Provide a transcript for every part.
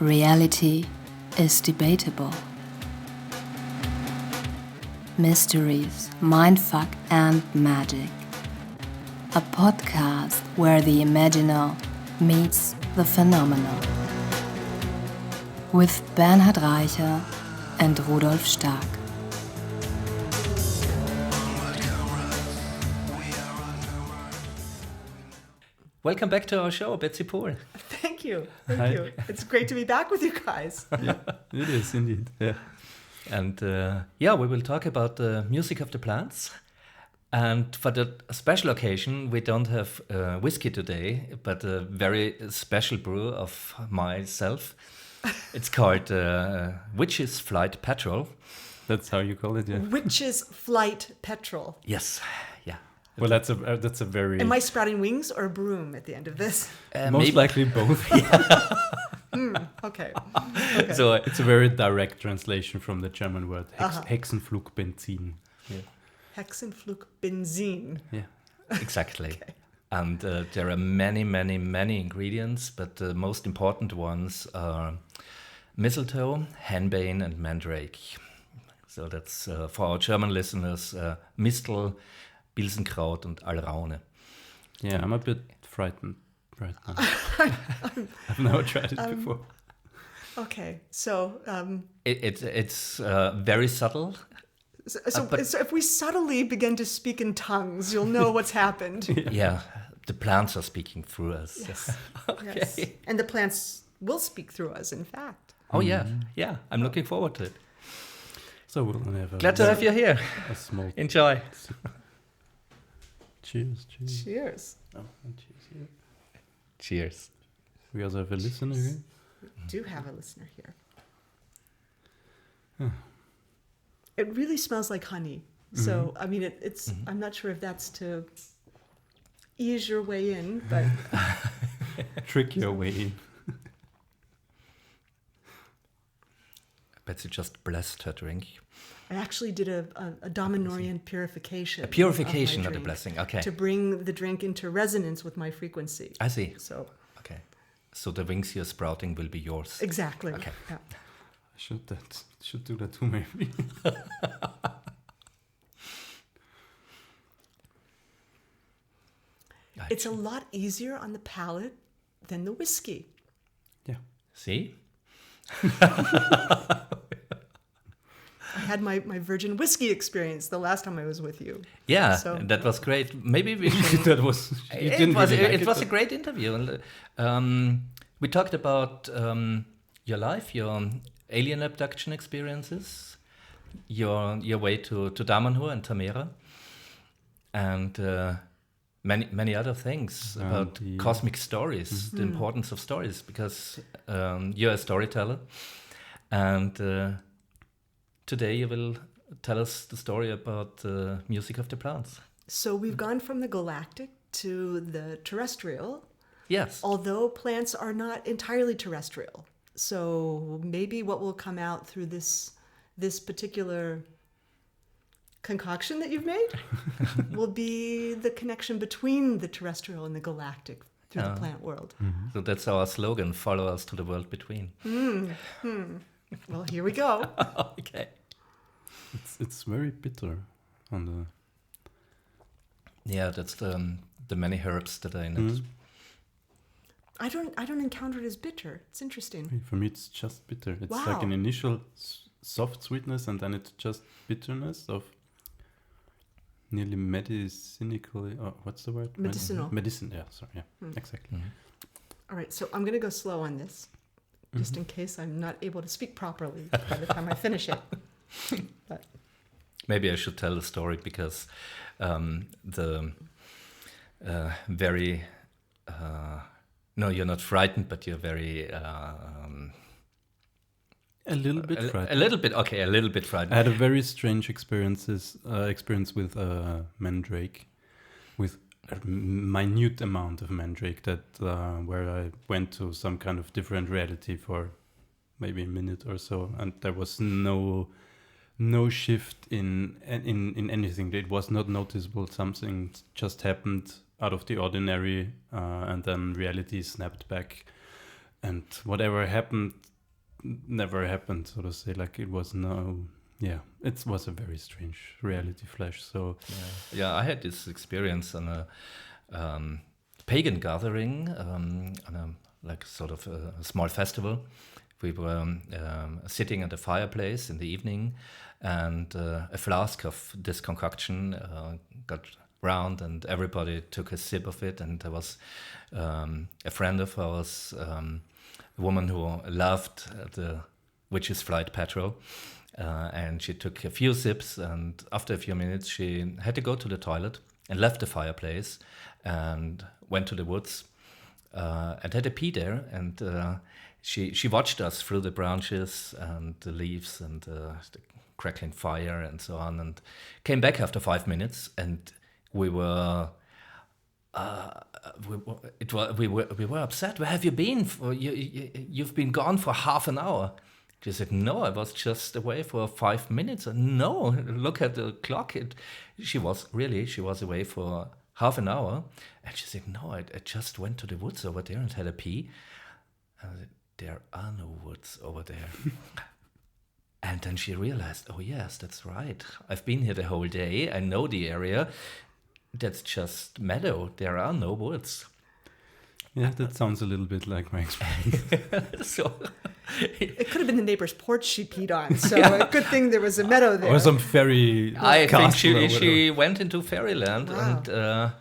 Reality is debatable. Mysteries, mindfuck, and magic. A podcast where the imaginal meets the phenomenal. With Bernhard Reicher and Rudolf Stark. Welcome back to our show, Betsy Pool. Thank you. Thank you. It's great to be back with you guys. Yeah, it is indeed. Yeah. And we will talk about the music of the plants. And for the special occasion, we don't have whiskey today, but a very special brew of myself. It's called Witch's Flight Petrol. That's how you call it, yeah. Witch's Flight Petrol. Yes, yeah. Well, that's a very... Am I sprouting wings or a broom at the end of this? Most likely both. Okay. So it's a very direct translation from the German word Hexenflugbenzin. Yeah. Hexenflugbenzin. Yeah. Exactly. Okay. And there are many ingredients, but the most important ones are mistletoe, henbane, and mandrake. So that's for our German listeners, Mistel, Bilsenkraut, and Alraune. Yeah, I'm a bit frightened right now. I've never tried it before. Okay, so... It's very subtle. So if we subtly begin to speak in tongues, you'll know what's happened. Yeah, the plants are speaking through us. Yes. Okay. Yes. And the plants will speak through us, in fact. Oh, yeah. I'm looking forward to it. So we'll have Glad to have you here. A small... Enjoy. Cheers. Cheers. Oh, and cheers here. Cheers. We also have a listener here. We do have a listener here. Huh. It really smells like honey. So, I mean, it's. I'm not sure if that's to ease your way in, but... Trick your way in. Betsy just blessed her drink. I actually did a Damanhurian purification. A purification, of my not a drink blessing. Okay. To bring the drink into resonance with my frequency. I see. So Okay. So the wings you're sprouting will be yours. exactly. Okay. Yeah. I should do that too, maybe. It's a lot easier on the palate than the whiskey. Yeah. See? I had my virgin whiskey experience the last time I was with you. Yeah, So- that was great. Maybe we should... That was... You didn't really like it was a great interview. We talked about your life, your alien abduction experiences, your way to Damanhur and Tamera, and many other things about the- cosmic stories, the importance of stories, because you're a storyteller. And today you will tell us the story about the music of the plants. So we've gone from the galactic to the terrestrial, Yes. although plants are not entirely terrestrial. So maybe what will come out through this particular concoction that you've made will be the connection between the terrestrial and the galactic through the plant world. So that's our slogan, follow us to the world between. Well, here we go. Okay. It's very bitter on the... Yeah, that's the many herbs that are in it. I don't encounter it as bitter. It's interesting. For me, it's just bitter. It's Wow. like an initial soft sweetness, and then it's just bitterness of nearly medicinical... what's the word? Medicinal. Medicine, yeah, sorry, yeah, exactly. All right, so I'm going to go slow on this, just in case I'm not able to speak properly by the time I finish it. But Maybe I should tell the story because the very... no, you're not frightened, but you're very... A little bit frightened. A little bit, okay, a little bit I frightened. had a very strange experience with mandrake, with a minute amount of mandrake that where I went to some kind of different reality for maybe a minute or so, and there was no shift in anything. It was not noticeable. Something just happened out of the ordinary, and then reality snapped back. and whatever happened never happened, so to say. Like it was it was a very strange reality flash. So I had this experience on a pagan gathering, on a sort of a small festival. We were sitting at a fireplace in the evening, and a flask of this concoction got round, and everybody took a sip of it. And there was a friend of ours, a woman who loved the Witch's Flight Petrol, and she took a few sips, and after a few minutes she had to go to the toilet and left the fireplace and went to the woods and had a pee there. And she watched us through the branches and the leaves and the crackling fire and so on, and came back after 5 minutes, and we were upset. Where have you been? You've been gone for half an hour. She said, no, I was just away for 5 minutes. No, look at the clock. She was away for half an hour. And she said, no, I just went to the woods over there and had a pee. And I said, there are no woods over there. And then she realized, oh yes, that's right. I've been here the whole day. I know the area. That's just meadow. There are no woods. Yeah, that sounds a little bit like my experience. So it could have been the neighbor's porch she peed on. So a good thing there was a meadow there. Or some fairy I think castle she went into fairyland. Wow.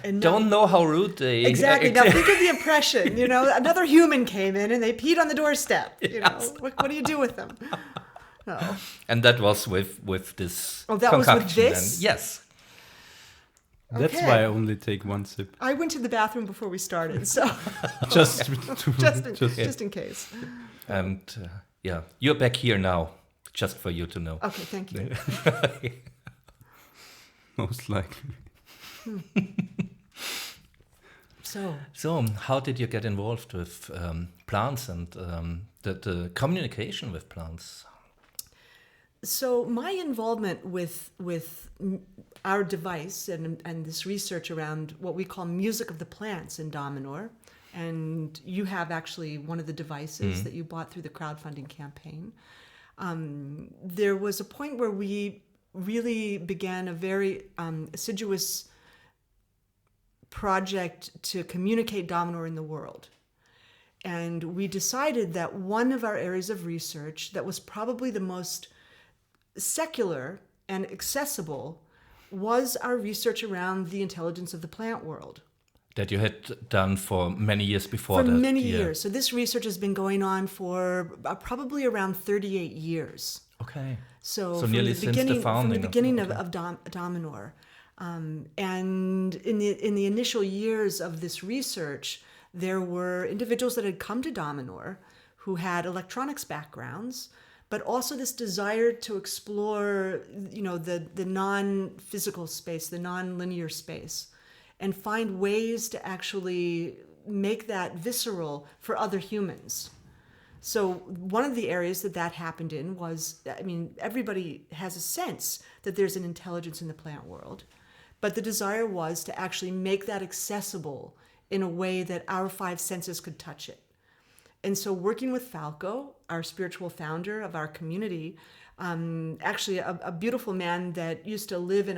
And don't know how rude they... Exactly. Now think of the impression. Another human came in and they peed on the doorstep. Yes. What do you do with them? Oh. And that was with this Oh, that was with concoction this? then. Yes. That's Okay. why I only take one sip. I went to the bathroom before we started, so Just just in case. And you're back here now, just for you to know. Okay, thank you. most likely. So how did you get involved with plants and the communication with plants? So my involvement with our device and this research around what we call music of the plants in Damanhur, and you have actually one of the devices that you bought through the crowdfunding campaign. There was a point where we really began a very assiduous project to communicate Damanhur in the world. And we decided that one of our areas of research that was probably the most secular and accessible was our research around the intelligence of the plant world. That you had done for many years before For that. many years. So this research has been going on for probably around 38 years. Okay. So So nearly since the founding from the beginning of- of Damanhur. And in the initial years of this research, there were individuals that had come to Damanhur who had electronics backgrounds, but also this desire to explore, the non-physical space, the non-linear space, and find ways to actually make that visceral for other humans. So one of the areas that happened in was, everybody has a sense that there's an intelligence in the plant world, but the desire was to actually make that accessible in a way that our five senses could touch it. And so working with Falco, our spiritual founder of our community, actually a beautiful man that used to live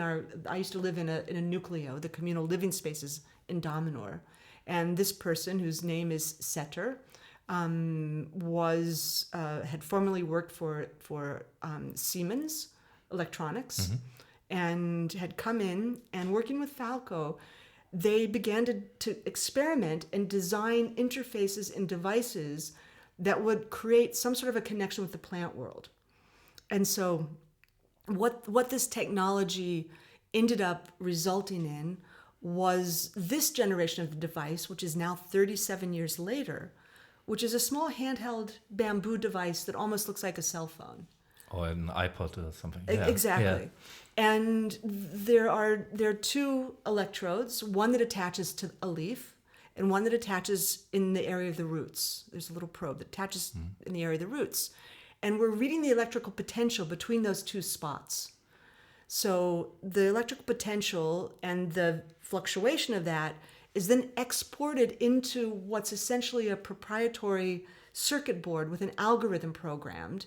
I used to live in a nucleo, the communal living spaces in Damanhur. And this person, whose name is Setter, had formerly worked for Siemens Electronics, and had come in, and working with Falco, they began to experiment and design interfaces and devices that would create some sort of a connection with the plant world. And so what this technology ended up resulting in was this generation of the device, which is now 37 years later, which is a small handheld bamboo device that almost looks like a cell phone. Or an iPod or something. Exactly. Yeah. And there are two electrodes, one that attaches to a leaf and one that attaches in the area of the roots. There's a little probe that attaches in the area of the roots. And we're reading the electrical potential between those two spots. So the electrical potential and the fluctuation of that is then exported into what's essentially a proprietary circuit board with an algorithm programmed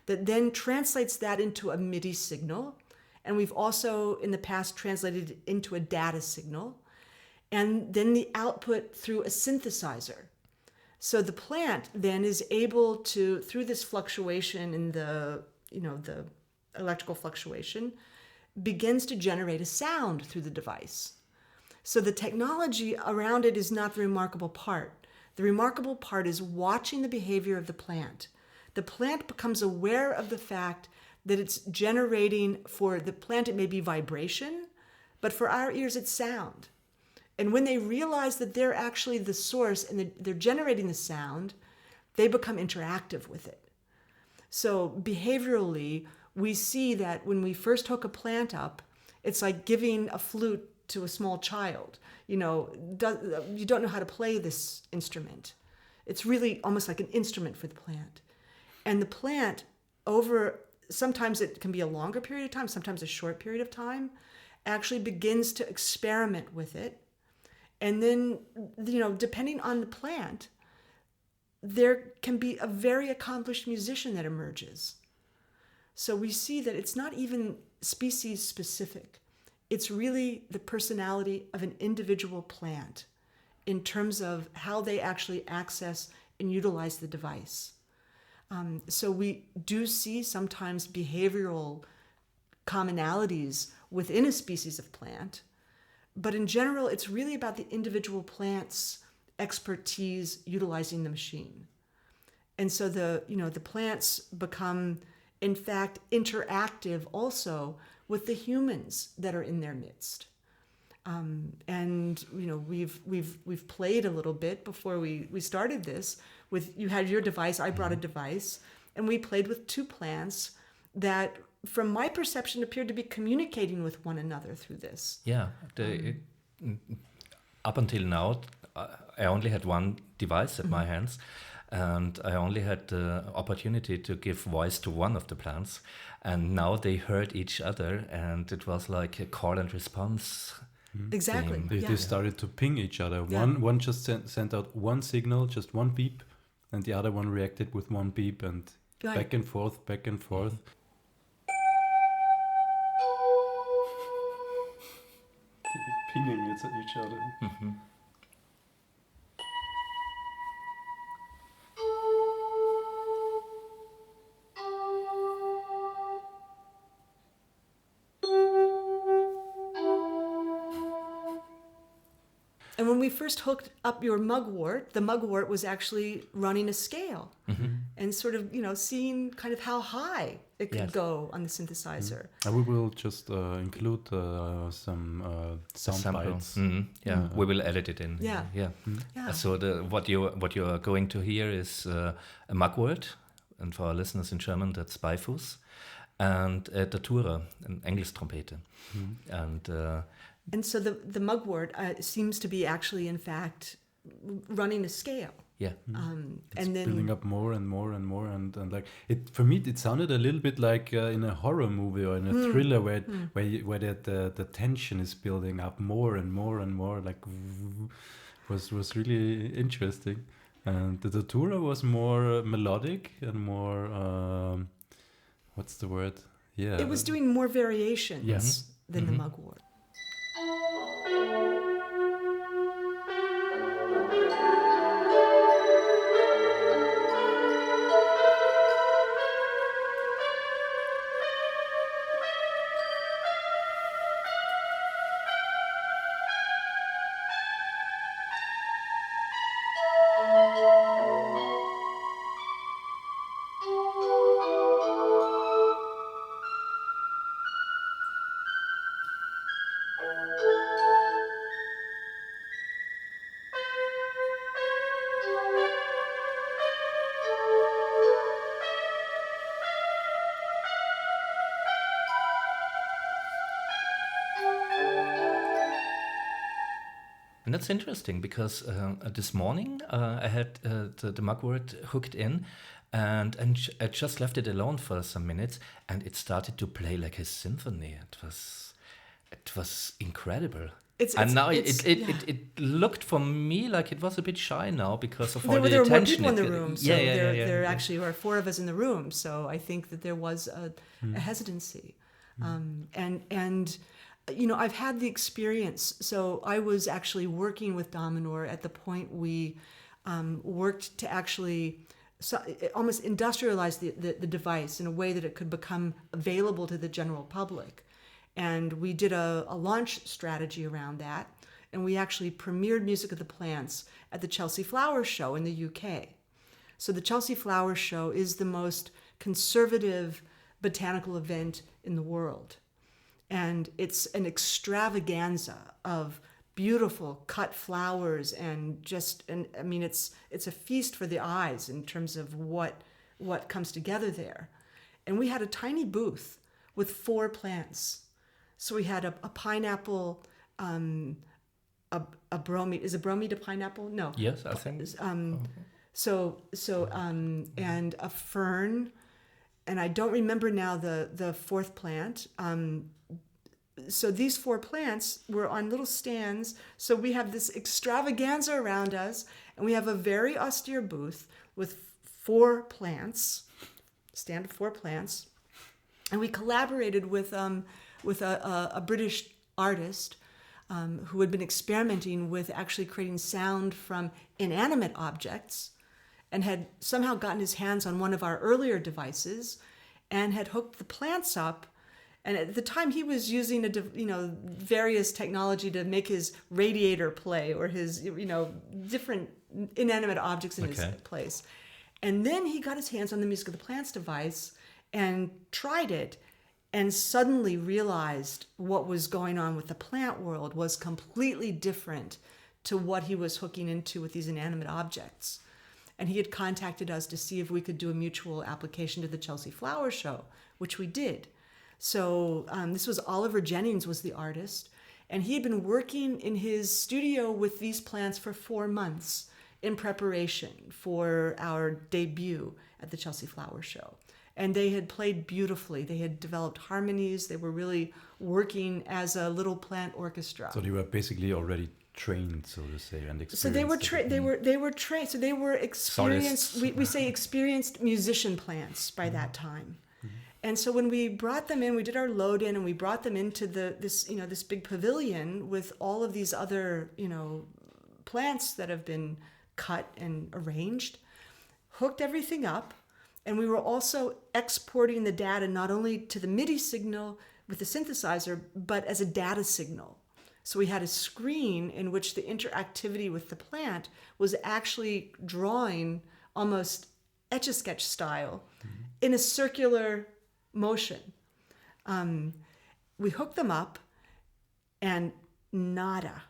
that then translates that into a MIDI signal. And we've also in the past translated it into a data signal. And then the output through a synthesizer. So the plant then is able to, through this fluctuation in the electrical fluctuation, begins to generate a sound through the device. So the technology around it is not the remarkable part. The remarkable part is watching the behavior of the plant. The plant becomes aware of the fact that it's generating, for the plant it may be vibration, but for our ears it's sound. And when they realize that they're actually the source and they're generating the sound, they become interactive with it. So behaviorally, we see that when we first hook a plant up, it's like giving a flute to a small child. You don't know how to play this instrument. It's really almost like an instrument for the plant. And the plant, sometimes it can be a longer period of time, sometimes a short period of time, actually begins to experiment with it. And then, depending on the plant, there can be a very accomplished musician that emerges. So we see that it's not even species specific. It's really the personality of an individual plant in terms of how they actually access and utilize the device. So we do see sometimes behavioral commonalities within a species of plant. But in general, it's really about the individual plant's expertise utilizing the machine. And so the plants become, in fact, interactive also with the humans that are in their midst. And we've played a little bit before we started this. You had your device, I brought a device, and we played with two plants that, from my perception, appeared to be communicating with one another through this. Yeah, up until now, I only had one device at my hands, and I only had the opportunity to give voice to one of the plants, and now they heard each other, and it was like a call and response. Exactly. They started to ping each other. Yeah. One just sent out one signal, just one beep, and the other one reacted with one beep, and Right. back and forth, back and forth. Pinging each other. And when we first hooked up your mugwort, the mugwort was actually running a scale and sort of, seeing kind of how high it could go on the synthesizer. We will just include some sound bites. Yeah, we will edit it in. Yeah. Yeah. Yeah. So what you are going to hear is a Mugwort, and for our listeners in German, that's Beifuß, and a datura, an Engelstrompete, And so the mugwort seems to be actually, in fact, running a scale. Yeah. It's And then building up more and more and more, and like it for me it sounded a little bit like in a horror movie or in a thriller where the tension is building up more and more and more, like was really interesting. And the datura was more melodic and more what's the word? Yeah, it was doing more variations Yes. than the mugwort. And that's interesting because this morning I had the mugwort hooked in, and I just left it alone for some minutes, and it started to play like a symphony. It was incredible. And now it looked for me like it was a bit shy now because of all the there were more attention. people in the room, so Yeah. there actually were 4 of us in the room. So I think that there was a hesitancy, and you know, I've had the experience. So I was actually working with Damanhur at the point we worked to actually almost industrialize the device in a way that it could become available to the general public. And we did a launch strategy around that. And we actually premiered Music of the Plants at the Chelsea Flower Show in the UK. So the Chelsea Flower Show is the most conservative botanical event in the world. And it's an extravaganza of beautiful cut flowers and I mean, it's a feast for the eyes in terms of what comes together there. And we had a tiny booth with 4 plants. So we had a pineapple, a bromide. Is a bromide a pineapple? No. Yes, I think. And a fern, and I don't remember now the 4th plant. So these 4 plants were on little stands. So we have this extravaganza around us, and we have a very austere booth with 4 plants, stand of 4 plants, and we collaborated with a British artist who had been experimenting with actually creating sound from inanimate objects, and had somehow gotten his hands on one of our earlier devices, and had hooked the plants up. And at the time, he was using various technology to make his radiator play, or his different inanimate objects in his place. And then he got his hands on the Music of the Plants device and tried it, and suddenly realized what was going on with the plant world was completely different to what he was hooking into with these inanimate objects. And he had contacted us to see if we could do a mutual application to the Chelsea Flower Show, which we did. So this was Oliver Jennings was the artist, and he had been working in his studio with these plants for 4 months in preparation for our debut at the Chelsea Flower Show. And they had played beautifully. They had developed harmonies. They were really working as a little plant orchestra. So they were basically already trained, so to say, and experienced. So they were trained. So they were experienced. We say experienced musician plants by that time. And so when we brought them in, we did our load in, and we brought them into this big pavilion with all of these other plants that have been cut and arranged, hooked everything up, and we were also exporting the data not only to the MIDI signal with the synthesizer, but as a data signal. So we had a screen in which the interactivity with the plant was actually drawing almost Etch-a-Sketch style in a circular motion. We hooked them up, and nada.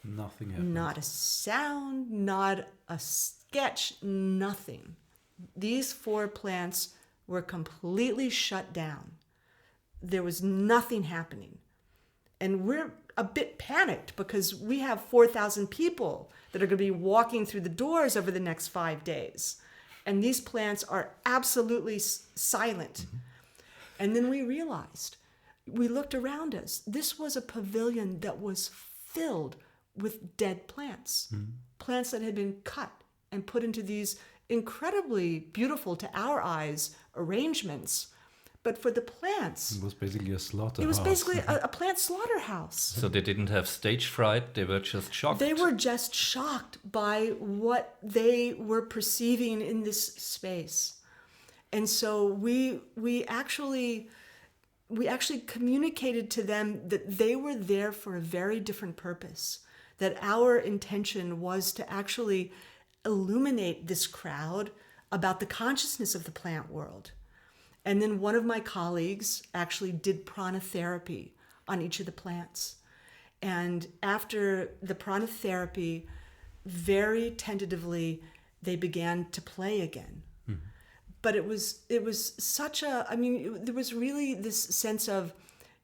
Nothing happened. Not a sound, not a sketch, nothing. These 4 plants were completely shut down. There was nothing happening. And we're a bit panicked because we have 4,000 people that are going to be walking through the doors over the next 5 days. And these plants are absolutely silent. And then we realized, we looked around us. This was a pavilion that was filled with dead plants, plants that had been cut and put into these incredibly beautiful to our eyes arrangements. But for the plants, it was basically a slaughterhouse. It was basically a plant slaughterhouse. So they didn't have stage fright, they were just shocked. They were just shocked by what they were perceiving in this space. And so we actually communicated to them that they were there for a very different purpose, that our intention was to actually illuminate this crowd about the consciousness of the plant world. And then one of my colleagues actually did pranatherapy on each of the plants. And after the pranatherapy, very tentatively, they began to play again. But it was such there was really this sense of,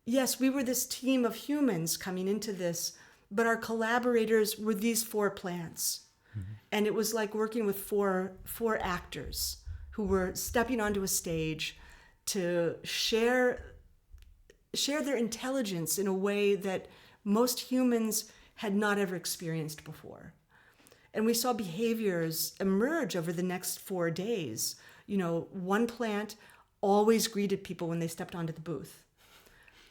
yes, we were this team of humans coming into this, but our collaborators were these 4 plants. And it was like working with four actors who were stepping onto a stage to share their intelligence in a way that most humans had not ever experienced before. And we saw behaviors emerge over the next 4 days. You know, one plant always greeted people when they stepped onto the booth.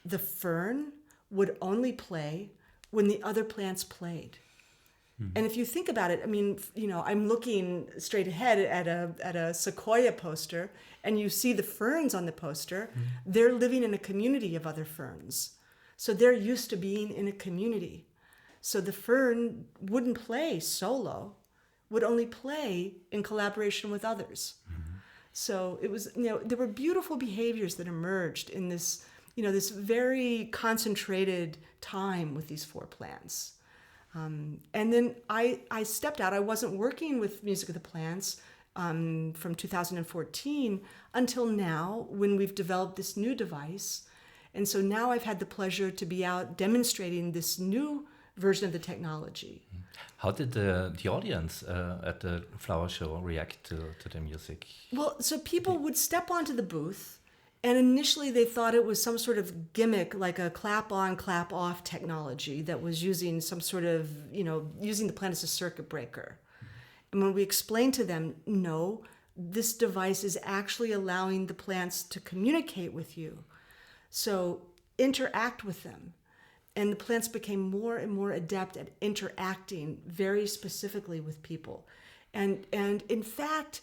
The fern would only play when the other plants played. And if you think about it, I mean, you know, I'm looking straight ahead at a sequoia poster, and you see the ferns on the poster. They're living in a community of other ferns. So they're used to being in a community. So the fern wouldn't play solo, would only play in collaboration with others. So it was, you know, there were beautiful behaviors that emerged in this, you know, this very concentrated time with these 4 plants. And then I stepped out. I wasn't working with Music of the Plants from 2014 until now, when we've developed this new device. And so now I've had the pleasure to be out demonstrating this new version of the technology. How did the audience at the flower show react to the music? Well, so people would step onto the booth, and initially they thought it was some sort of gimmick, like a clap-on, clap-off technology that was using some sort of, you know, using the plant as a circuit breaker. And when we explained to them, no, this device is actually allowing the plants to communicate with you. So interact with them. And the plants became more and more adept at interacting very specifically with people. And in fact,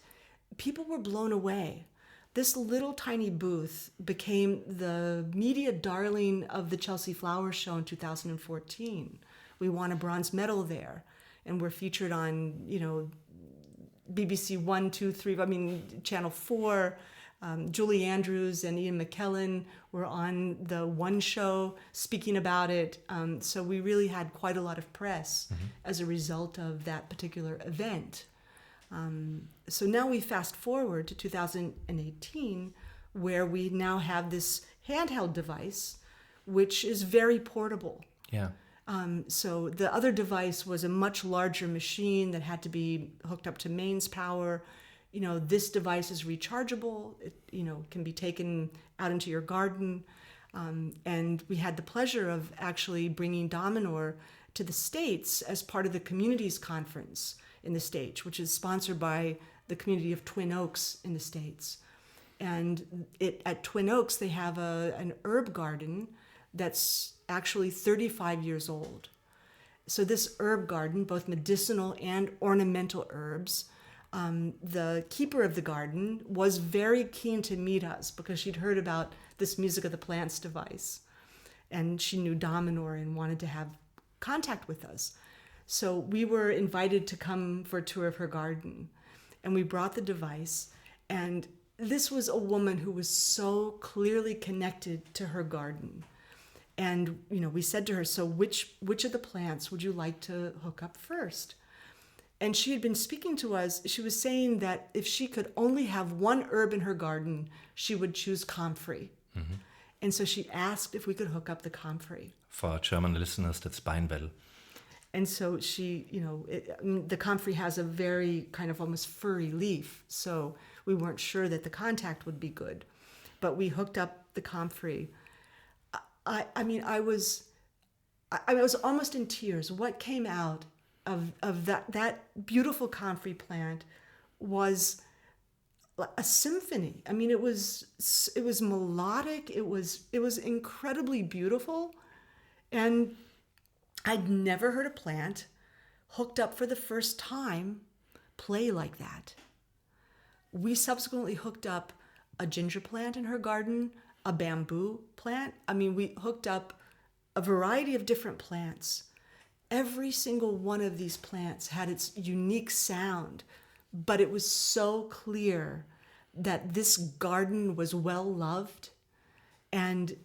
people were blown away. This little tiny booth became the media darling of the Chelsea Flower Show in 2014. We won a bronze medal there, and we're featured on, you know, BBC 1, 2, 3, I mean, Channel 4. Julie Andrews and Ian McKellen were on the One Show speaking about it. So we really had quite a lot of press as a result of that particular event. So now we fast forward to 2018, where we now have this handheld device, which is very portable. Yeah. So the other device was a much larger machine that had to be hooked up to mains power. You know, this device is rechargeable. It, you know, can be taken out into your garden. And we had the pleasure of actually bringing Damanhur to the States as part of the Communities Conference in the States, which is sponsored by the community of Twin Oaks in the States. And at Twin Oaks, they have an herb garden that's actually 35 years old. So this herb garden, both medicinal and ornamental herbs, the keeper of the garden was very keen to meet us because she'd heard about this Music of the Plants device. And she knew Damanhur and wanted to have contact with us. So we were invited to come for a tour of her garden. And we brought the device. And this was a woman who was so clearly connected to her garden. And, you know, we said to her, so which of the plants would you like to hook up first? And she had been speaking to us. She was saying that if she could only have one herb in her garden, she would choose comfrey. And so she asked if we could hook up the comfrey. For our German listeners, that's Beinwell. And so she, you know, the comfrey has a very kind of almost furry leaf. So we weren't sure that the contact would be good. But we hooked up the comfrey. I mean, I was almost in tears. What came out of that beautiful comfrey plant was a symphony. I mean, it was melodic. It was incredibly beautiful, and I'd never heard a plant hooked up for the first time play like that. We subsequently hooked up a ginger plant in her garden, a bamboo plant. I mean, we hooked up a variety of different plants. Every single one of these plants had its unique sound, but it was so clear that this garden was well loved and,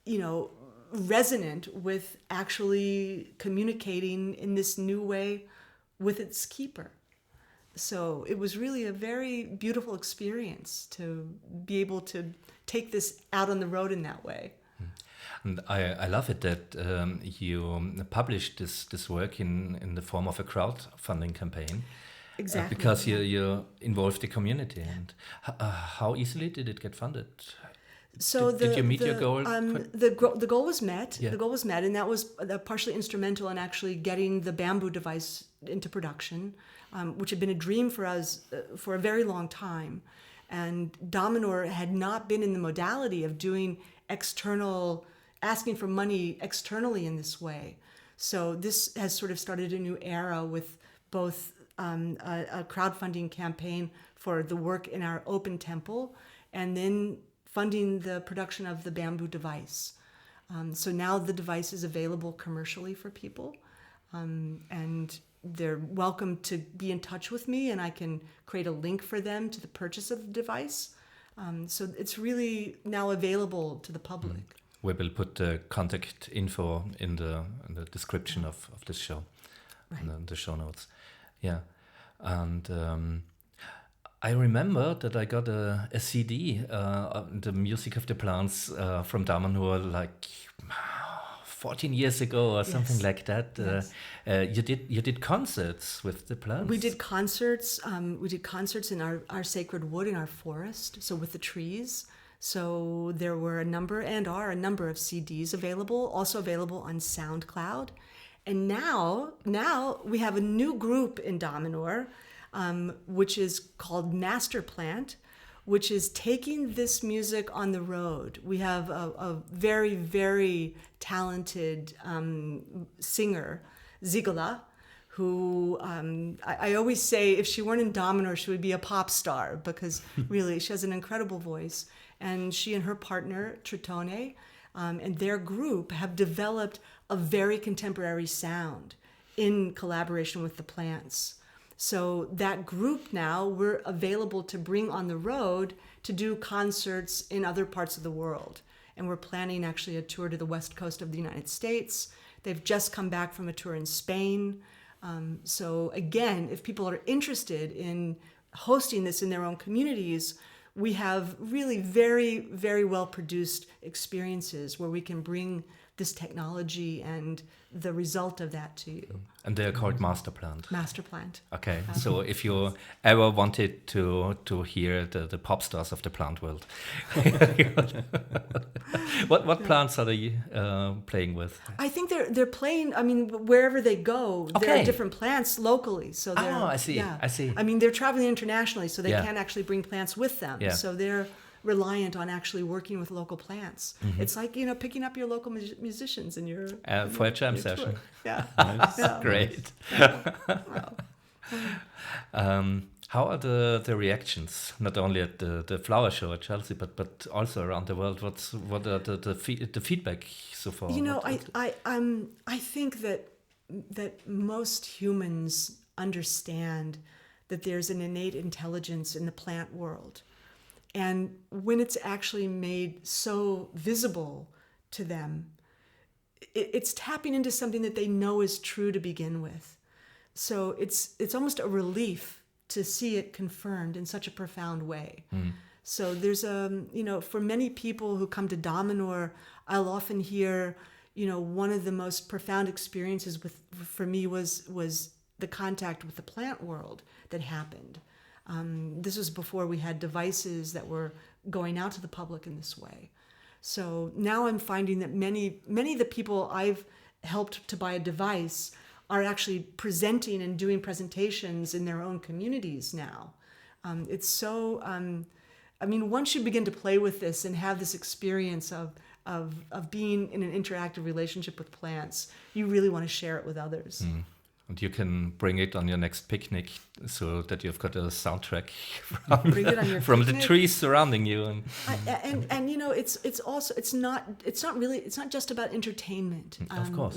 you know, resonant with actually communicating in this new way with its keeper. So it was really a very beautiful experience to be able to take this out on the road in that way. And I love it that you published this work in the form of a crowdfunding campaign. Exactly. Because you involved the community. And how easily did it get funded? So did you meet your goal? The goal was met. Yeah. The goal was met, and that was partially instrumental in actually getting the bamboo device into production, which had been a dream for us for a very long time. And Damanhur had not been in the modality of doing asking for money externally in this way. So this has sort of started a new era with both a crowdfunding campaign for the work in our open temple, and then funding the production of the bamboo device. So now the device is available commercially for people, and they're welcome to be in touch with me, and I can create a link for them to the purchase of the device. So it's really now available to the public. We will put the contact info in the description of this show, Right. in the show notes. Yeah, and I remember that I got a CD, the music of the plants from Damanhur, like 14 years ago or something Yes. like that. Yes. You did concerts with the plants. We did concerts. We did concerts in our sacred wood in our forest, so with the trees. So there were a number a number of CDs available, also available on SoundCloud. And now we have a new group in Damanhur, which is called Master Plant, which is taking this music on the road. We have a very, very talented singer, Zigala, who I always say if she weren't in Damanhur, she would be a pop star, because really she has an incredible voice. And she and her partner, Tritone, and their group have developed a very contemporary sound in collaboration with the plants. So that group now, we're available to bring on the road to do concerts in other parts of the world. And we're planning actually a tour to the west coast of the United States. They've just come back from a tour in Spain. So again, if people are interested in hosting this in their own communities, we have really very, very well-produced experiences where we can bring this technology and the result of that to you. And they are called Master Plant. Master Plant. Okay, so if you ever wanted to hear the pop stars of the plant world, what plants are they playing with? I think they're playing. I mean, wherever they go, there Okay. are different plants locally. So they're, I see. Yeah. I see. I mean, they're traveling internationally, so they Yeah. can't actually bring plants with them. Yeah. So they're reliant on actually working with local plants. Mm-hmm. It's like picking up your local musicians in your For a jam your tour. session. Yeah. Nice. Yeah. Great. Wow. How are the reactions, not only at the flower show at Chelsea, but also around the world? What are the feedback so far? You know, What- I think that most humans understand that there's an innate intelligence in the plant world. And when it's actually made so visible to them, it's tapping into something that they know is true to begin with. So it's almost a relief to see it confirmed in such a profound way. So there's for many people who come to Damanhur, I'll often hear, one of the most profound experiences for me was the contact with the plant world that happened. This was before we had devices that were going out to the public in this way. So now I'm finding that many of the people I've helped to buy a device are actually presenting and doing presentations in their own communities now. It's so, once you begin to play with this and have this experience of being in an interactive relationship with plants, you really want to share it with others. And you can bring it on your next picnic, so that you've got a soundtrack Bring it on your from the picnic. trees surrounding you. And it's not just about entertainment. Of course.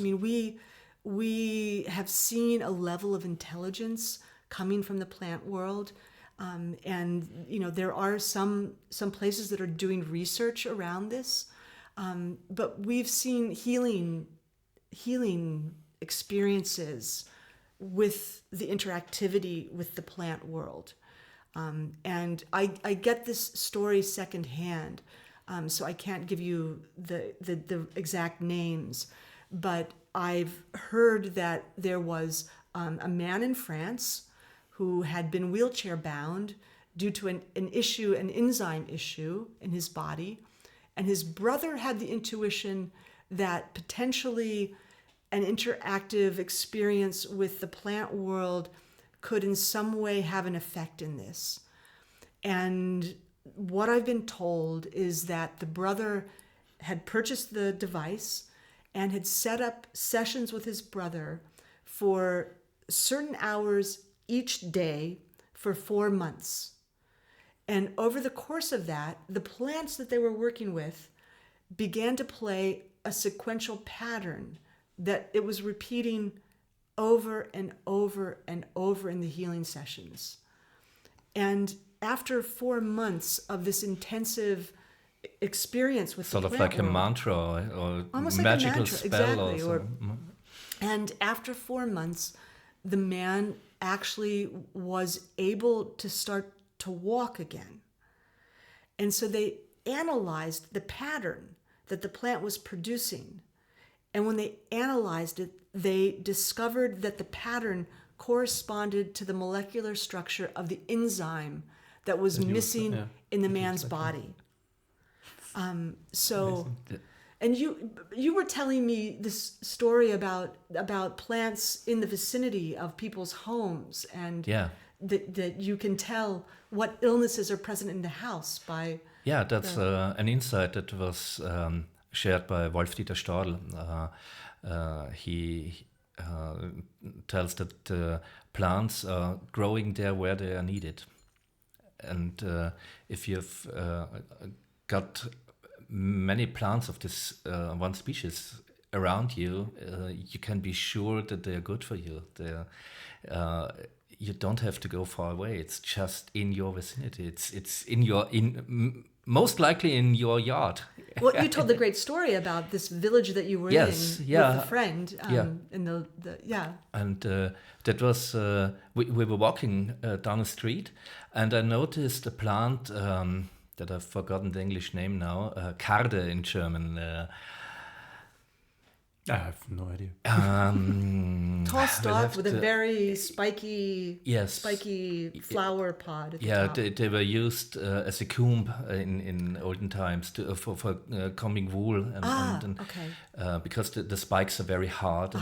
We have seen a level of intelligence coming from the plant world, and there are some places that are doing research around this, but we've seen healing experiences with the interactivity with the plant world. And I get this story secondhand, so I can't give you the exact names, but I've heard that there was a man in France who had been wheelchair bound due to an enzyme issue in his body, And his brother had the intuition that potentially an interactive experience with the plant world could in some way have an effect in this. And what I've been told is that the brother had purchased the device and had set up sessions with his brother for certain hours each day for 4 months. And over the course of that, the plants that they were working with began to play a sequential pattern that it was repeating over and over and over in the healing sessions. And after 4 months of this intensive experience with Sort the of plant like a world, mantra or almost like a magical mantra, spell exactly, or and after 4 months, the man actually was able to start to walk again. And so they analyzed the pattern that the plant was producing. And when they analyzed it, they discovered that the pattern corresponded to the molecular structure of the enzyme that was missing in the man's body. And you were telling me this story about plants in the vicinity of people's homes, and that you can tell what illnesses are present in the house by. Yeah, that's an insight that was shared by Wolf-Dieter Stadl. He tells that plants are growing there where they are needed, and if you've got many plants of this one species around you, you can be sure that they are good for you. You don't have to go far away. It's just in your vicinity. It's most likely in your yard. Well, you told the great story about this village that you were in with a friend. In And that was we were walking down the street, and I noticed a plant that I've forgotten the English name now. Karde in German. I have no idea. Tall stalk with a very spiky flower pod at the top. They were used as a comb in olden times for combing wool, because the spikes are very hard.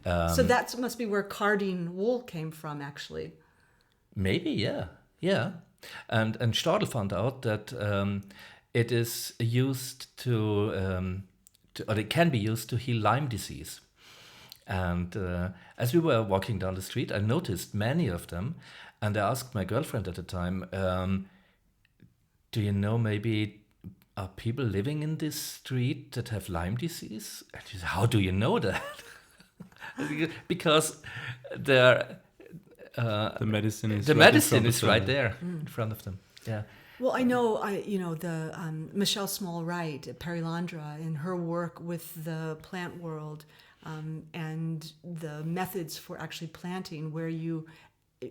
So that must be where carding wool came from, actually. Maybe, yeah. And Stadl found out that it is used or it can be used to heal Lyme disease. And as we were walking down the street, I noticed many of them, and I asked my girlfriend at the time, do you know, maybe are people living in this street that have Lyme disease? And she said, how do you know that? Because the medicine is right there in front of them. Yeah. Well, I know, the Michelle Small-Wright at Perilandra, in her work with the plant world and the methods for actually planting, where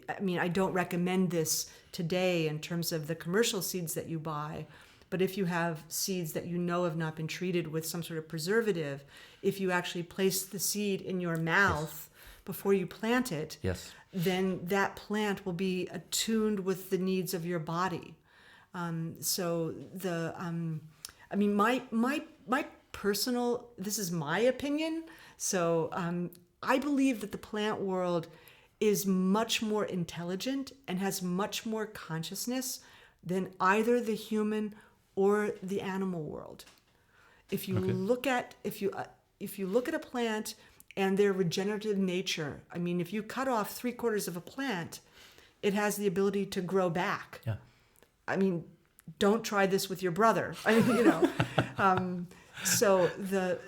I don't recommend this today in terms of the commercial seeds that you buy, but if you have seeds that you know have not been treated with some sort of preservative, if you actually place the seed in your mouth before you plant it, then that plant will be attuned with the needs of your body. My personal, this is my opinion. So I believe that the plant world is much more intelligent and has much more consciousness than either the human or the animal world. If you look at a plant and their regenerative nature, if you cut off 3/4 of a plant, it has the ability to grow back. Yeah. Don't try this with your brother. So the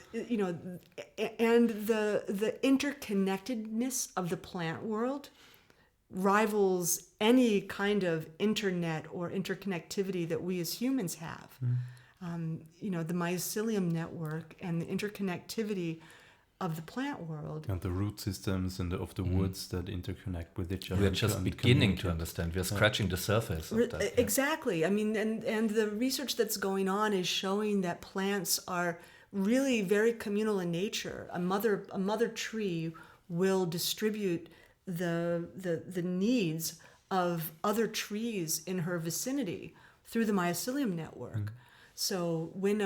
interconnectedness of the plant world rivals any kind of internet or interconnectivity that we as humans have. The mycelium network and the interconnectivity of the plant world. And the root systems of the woods that interconnect with each other. We're just beginning to understand. We're scratching the surface of that. Exactly. And the research that's going on is showing that plants are really very communal in nature. A mother tree will distribute the needs of other trees in her vicinity through the mycelium network. So when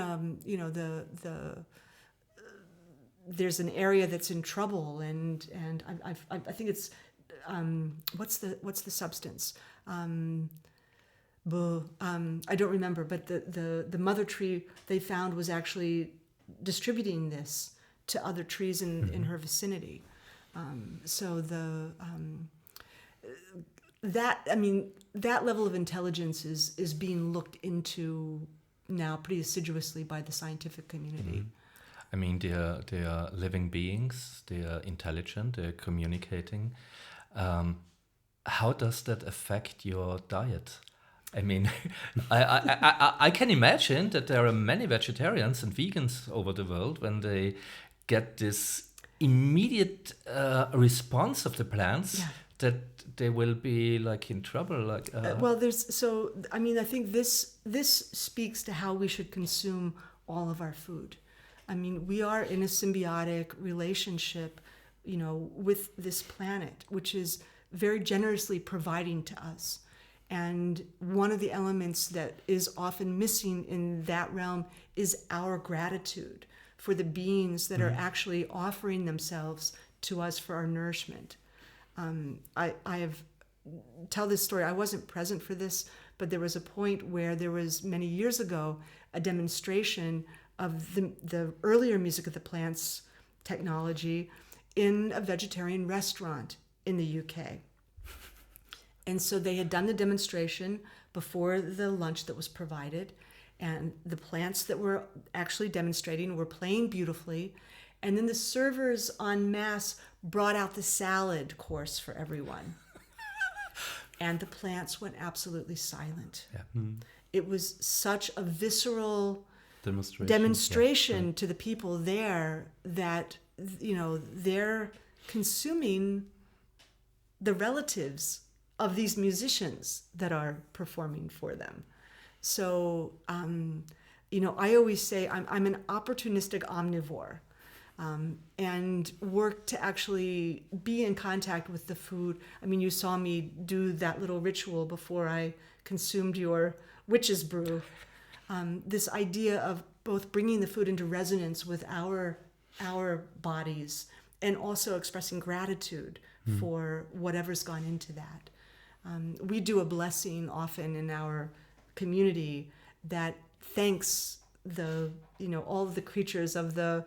there's an area that's in trouble, and I think it's what's the substance? I don't remember, but the mother tree they found was actually distributing this to other trees in her vicinity. So that level of intelligence is being looked into now pretty assiduously by the scientific community. I mean, they are living beings. They are intelligent. They are communicating. How does that affect your diet? I mean, I can imagine that there are many vegetarians and vegans over the world when they get this immediate response of the plants that they will be like in trouble. Like I think this speaks to how we should consume all of our food. I mean, we are in a symbiotic relationship, with this planet, which is very generously providing to us. And one of the elements that is often missing in that realm is our gratitude for the beings that are actually offering themselves to us for our nourishment. I have tell this story. I wasn't present for this, but there was a point where there was many years ago a demonstration of the earlier music of the plants technology in a vegetarian restaurant in the UK. And so they had done the demonstration before the lunch that was provided, and the plants that were actually demonstrating were playing beautifully. And then the servers en masse brought out the salad course for everyone. And the plants went absolutely silent. Yeah. It was such a visceral demonstration to the people there that, they're consuming the relatives of these musicians that are performing for them. So, I always say I'm an opportunistic omnivore, and work to actually be in contact with the food. I mean, you saw me do that little ritual before I consumed your witch's brew. This idea of both bringing the food into resonance with our bodies and also expressing gratitude for whatever's gone into that. We do a blessing often in our community that thanks all of the creatures of the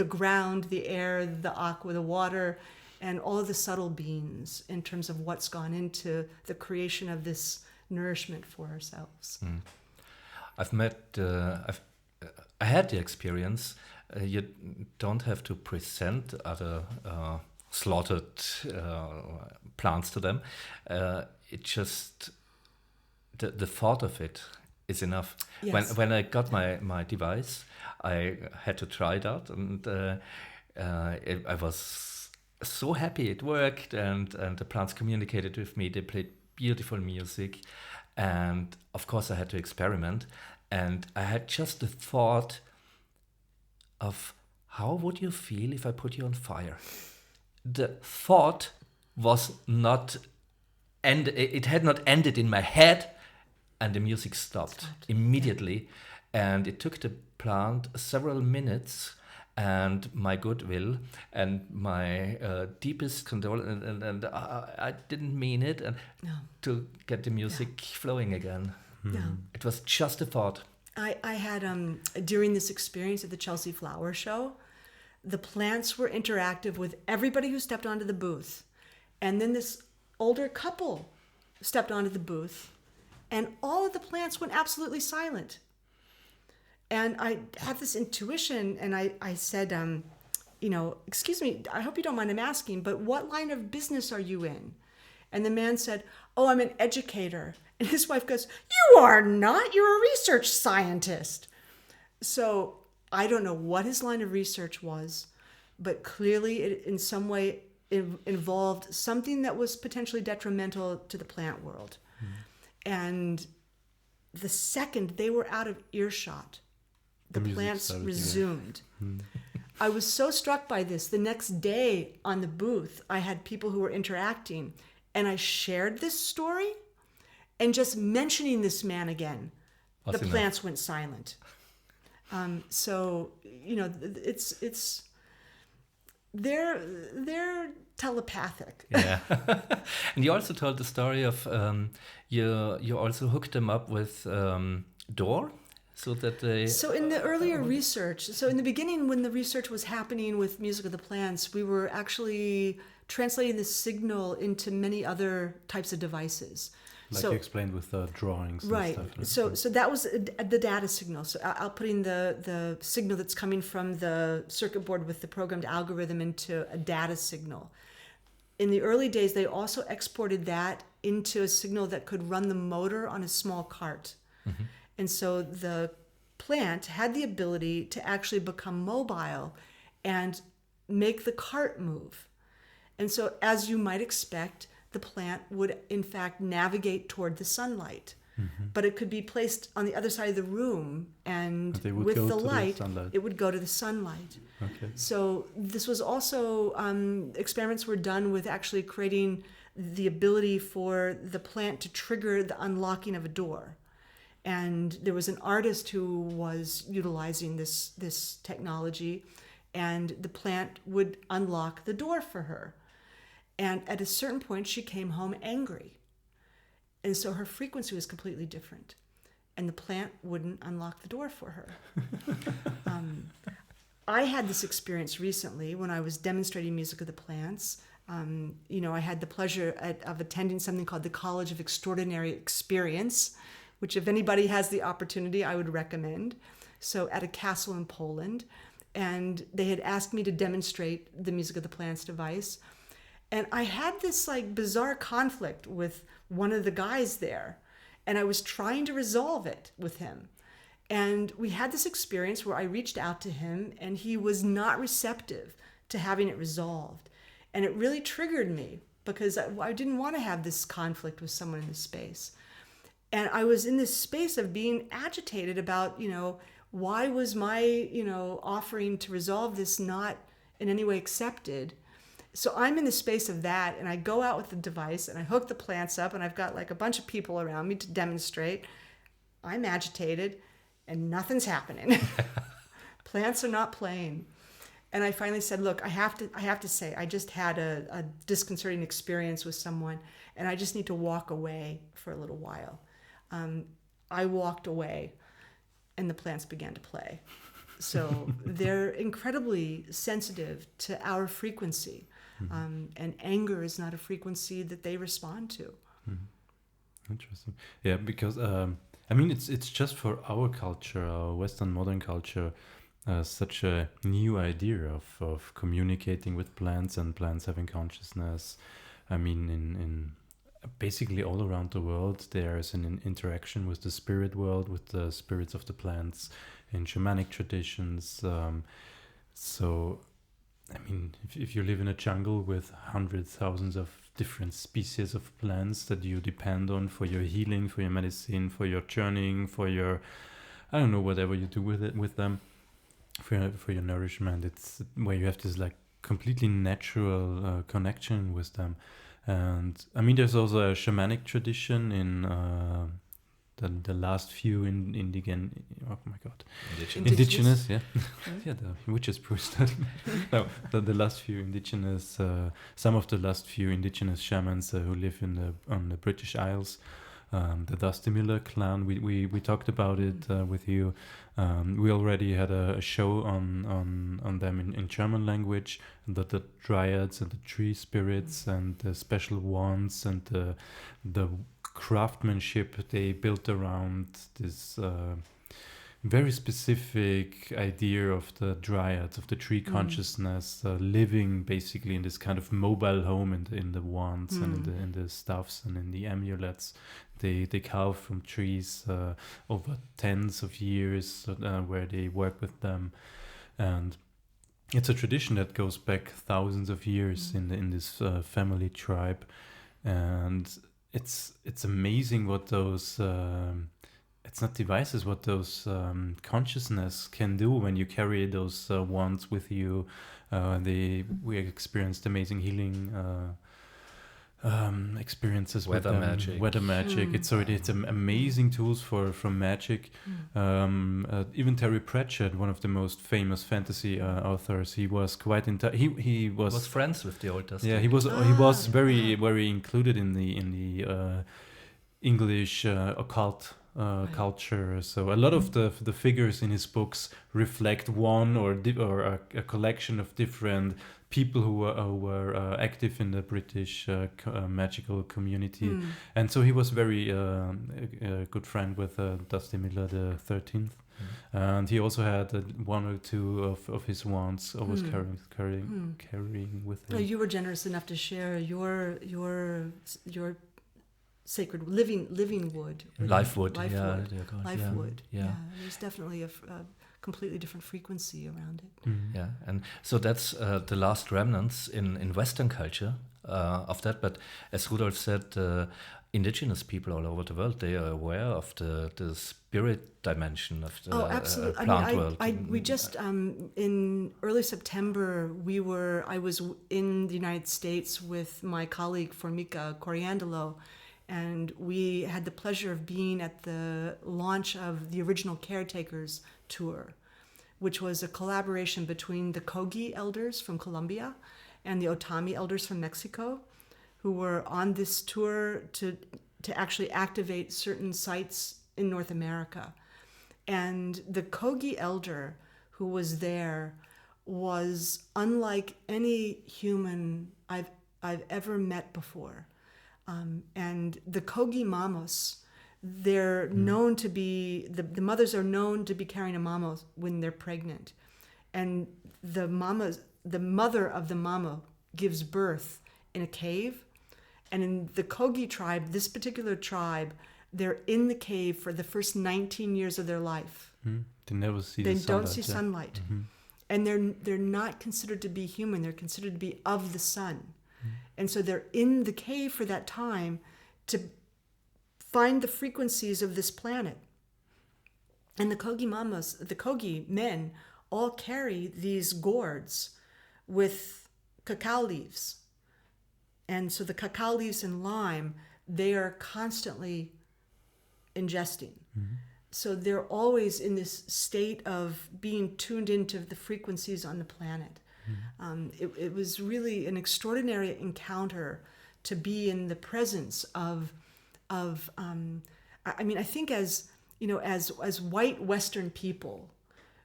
ground, the air, the aqua, the water, and all of the subtle beings in terms of what's gone into the creation of this nourishment for ourselves. I had the experience. You don't have to present other slaughtered plants to them. It just the thought of it is enough. Yes. When I got my device, I had to try it out, and I was so happy it worked, and the plants communicated with me. They played beautiful music, and of course I had to experiment, and I had just the thought of how would you feel if I put you on fire? The thought was not it had not ended in my head, and the music stopped immediately. And it took the plant several minutes, and my goodwill and my deepest condolence, and I didn't mean it, and to get the music flowing again. It was just a thought. I had during this experience at the Chelsea Flower Show, the plants were interactive with everybody who stepped onto the booth. And then this older couple stepped onto the booth, and all of the plants went absolutely silent. And I had this intuition, and I said, excuse me, I hope you don't mind I'm asking, but what line of business are you in? And the man said, oh, I'm an educator. And his wife goes, you are not, you're a research scientist. So I don't know what his line of research was, but clearly it in some way involved something that was potentially detrimental to the plant world. And the second they were out of earshot, the plants resumed. I was so struck by this. The next day on the booth, I had people who were interacting, and I shared this story, and just mentioning this man again Was the enough. plants went silent. So it's they're telepathic. Yeah. And you also told the story of you also hooked them up with door so that they... So in the earlier research, so in the beginning when the research was happening with Music of the Plants, we were actually translating the signal into many other types of devices. Like so, you explained with the drawings right. and stuff. So that was the data signal. So outputting the signal that's coming from the circuit board with the programmed algorithm into a data signal. In the early days, they also exported that into a signal that could run the motor on a small cart. Mm-hmm. And so the plant had the ability to actually become mobile and make the cart move. And so, as you might expect, the plant would in fact navigate toward the sunlight. Mm-hmm. But it could be placed on the other side of the room, and with the light, it would go to the sunlight. Okay. So this was also, experiments were done with actually creating the ability for the plant to trigger the unlocking of a door. And there was an artist who was utilizing this technology, and the plant would unlock the door for her. And at a certain point, she came home angry. And so her frequency was completely different. And the plant wouldn't unlock the door for her. I had this experience recently when I was demonstrating Music of the Plants. I had the pleasure of attending something called the College of Extraordinary Experience, which if anybody has the opportunity, I would recommend. So at a castle in Poland. And they had asked me to demonstrate the Music of the Plants device. And I had this bizarre conflict with one of the guys there, and I was trying to resolve it with him. And we had this experience where I reached out to him, and he was not receptive to having it resolved. And it really triggered me because I didn't want to have this conflict with someone in this space. And I was in this space of being agitated about, why was my, offering to resolve this not in any way accepted? So I'm in the space of that, and I go out with the device, and I hook the plants up, and I've got a bunch of people around me to demonstrate. I'm agitated, and nothing's happening. Plants are not playing. And I finally said, look, I have to say, I just had a disconcerting experience with someone, and I just need to walk away for a little while. I walked away, and the plants began to play. So they're incredibly sensitive to our frequency. And anger is not a frequency that they respond to. Mm-hmm. Interesting. Yeah, because it's just for our culture, our Western modern culture, such a new idea of communicating with plants and plants having consciousness. I mean, in basically all around the world, there's an interaction with the spirit world, with the spirits of the plants in shamanic traditions. So, I mean, if you live in a jungle with hundreds, thousands of different species of plants that you depend on for your healing, for your medicine, for your journeying, for your, I don't know, whatever you do with them, for your nourishment, it's where you have this completely natural connection with them. And I mean, there's also a shamanic tradition in the last few indigenous, yeah, yeah, the witches brew study. No, the last few indigenous, some of the last few indigenous shamans who live on the British Isles, the Dusty Miller clan. We talked about it with you. We already had a show on them in German language, the dryads and the tree spirits and the special wands and the craftsmanship they built around this very specific idea of the dryads, of the tree consciousness, living basically in this kind of mobile home in the wands and in the stuffs and in the amulets. They carve from trees over tens of years where they work with them. And it's a tradition that goes back thousands of years in this family tribe. And it's amazing what those it's not devices, what those consciousness can do when you carry those wands with you. We experienced amazing healing experiences Weather with magic. weather magic. It's amazing tools from magic. Even Terry Pratchett, one of the most famous fantasy authors, he was quite he was friends with the old Dusty. yeah, he was very included in the English occult culture. So a lot of the figures in his books reflect one or a collection of different people who were active in the British magical community. And so he was very a good friend with Dusty Miller the 13th. And he also had one or two of his wands always carrying with him. You were generous enough to share your sacred living wood. LiveWood. LiveWood. Yeah. There's definitely a completely different frequency around it. Yeah, and so that's the last remnants in Western culture of that. But as Rudolf said, indigenous people all over the world, they are aware of the spirit dimension of the plant world. We just in early September I was in the United States with my colleague Formica Coriandolo, and we had the pleasure of being at the launch of the Original Caretakers tour, which was a collaboration between the Kogi elders from Colombia and the Otomi elders from Mexico, who were on this tour to actually activate certain sites in North America. And the Kogi elder who was there was unlike any human I've ever met before. And the Kogi Mamos, they're known to be, the mothers are known to be carrying a mama when they're pregnant. And the mother of the mama gives birth in a cave. And in the Kogi tribe, this particular tribe, they're in the cave for the first 19 years of their life. They never see They the sunlight. don't see sunlight. And they're not considered to be human. They're considered to be of the sun. And so they're in the cave for that time to find the frequencies of this planet. And the Kogi Mamas, the Kogi men, all carry these gourds with cacao leaves. And so the cacao leaves and lime, they are constantly ingesting. So they're always in this state of being tuned into the frequencies on the planet. It was really an extraordinary encounter to be in the presence of I think as white Western people,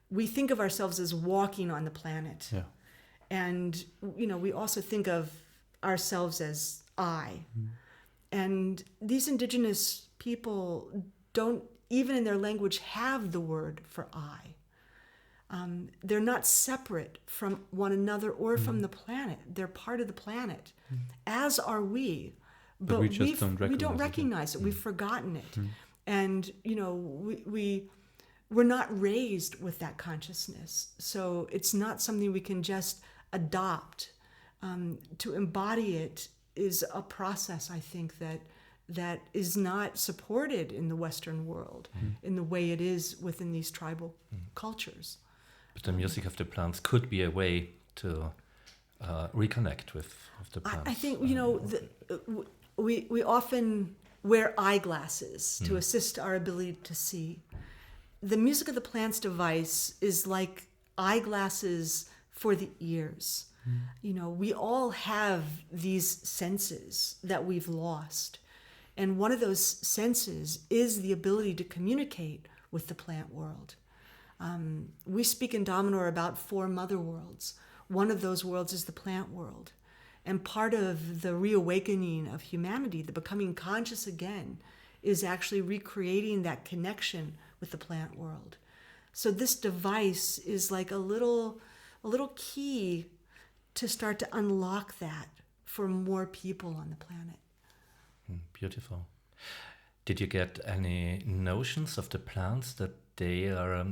we think of ourselves as walking on the planet. Yeah. And, we also think of ourselves as I. And these indigenous people don't, even in their language, have the word for I. They're not separate from one another or from the planet. They're part of the planet, as are we. But we just we don't recognize it. We've forgotten it. And, we're not raised with that consciousness. So it's not something we can just adopt. To embody it is a process, I think, that is not supported in the Western world in the way it is within these tribal cultures. But the music of the plants could be a way to reconnect with the plants. I think, we often wear eyeglasses to assist our ability to see. The music of the plants device is like eyeglasses for the ears. We all have these senses that we've lost. And one of those senses is the ability to communicate with the plant world. We speak in Damanhur about 4 mother worlds. One of those worlds is the plant world. And part of the reawakening of humanity, the becoming conscious again, is actually recreating that connection with the plant world. So this device is like a little key to start to unlock that for more people on the planet. Beautiful. Did you get any notions of the plants that they are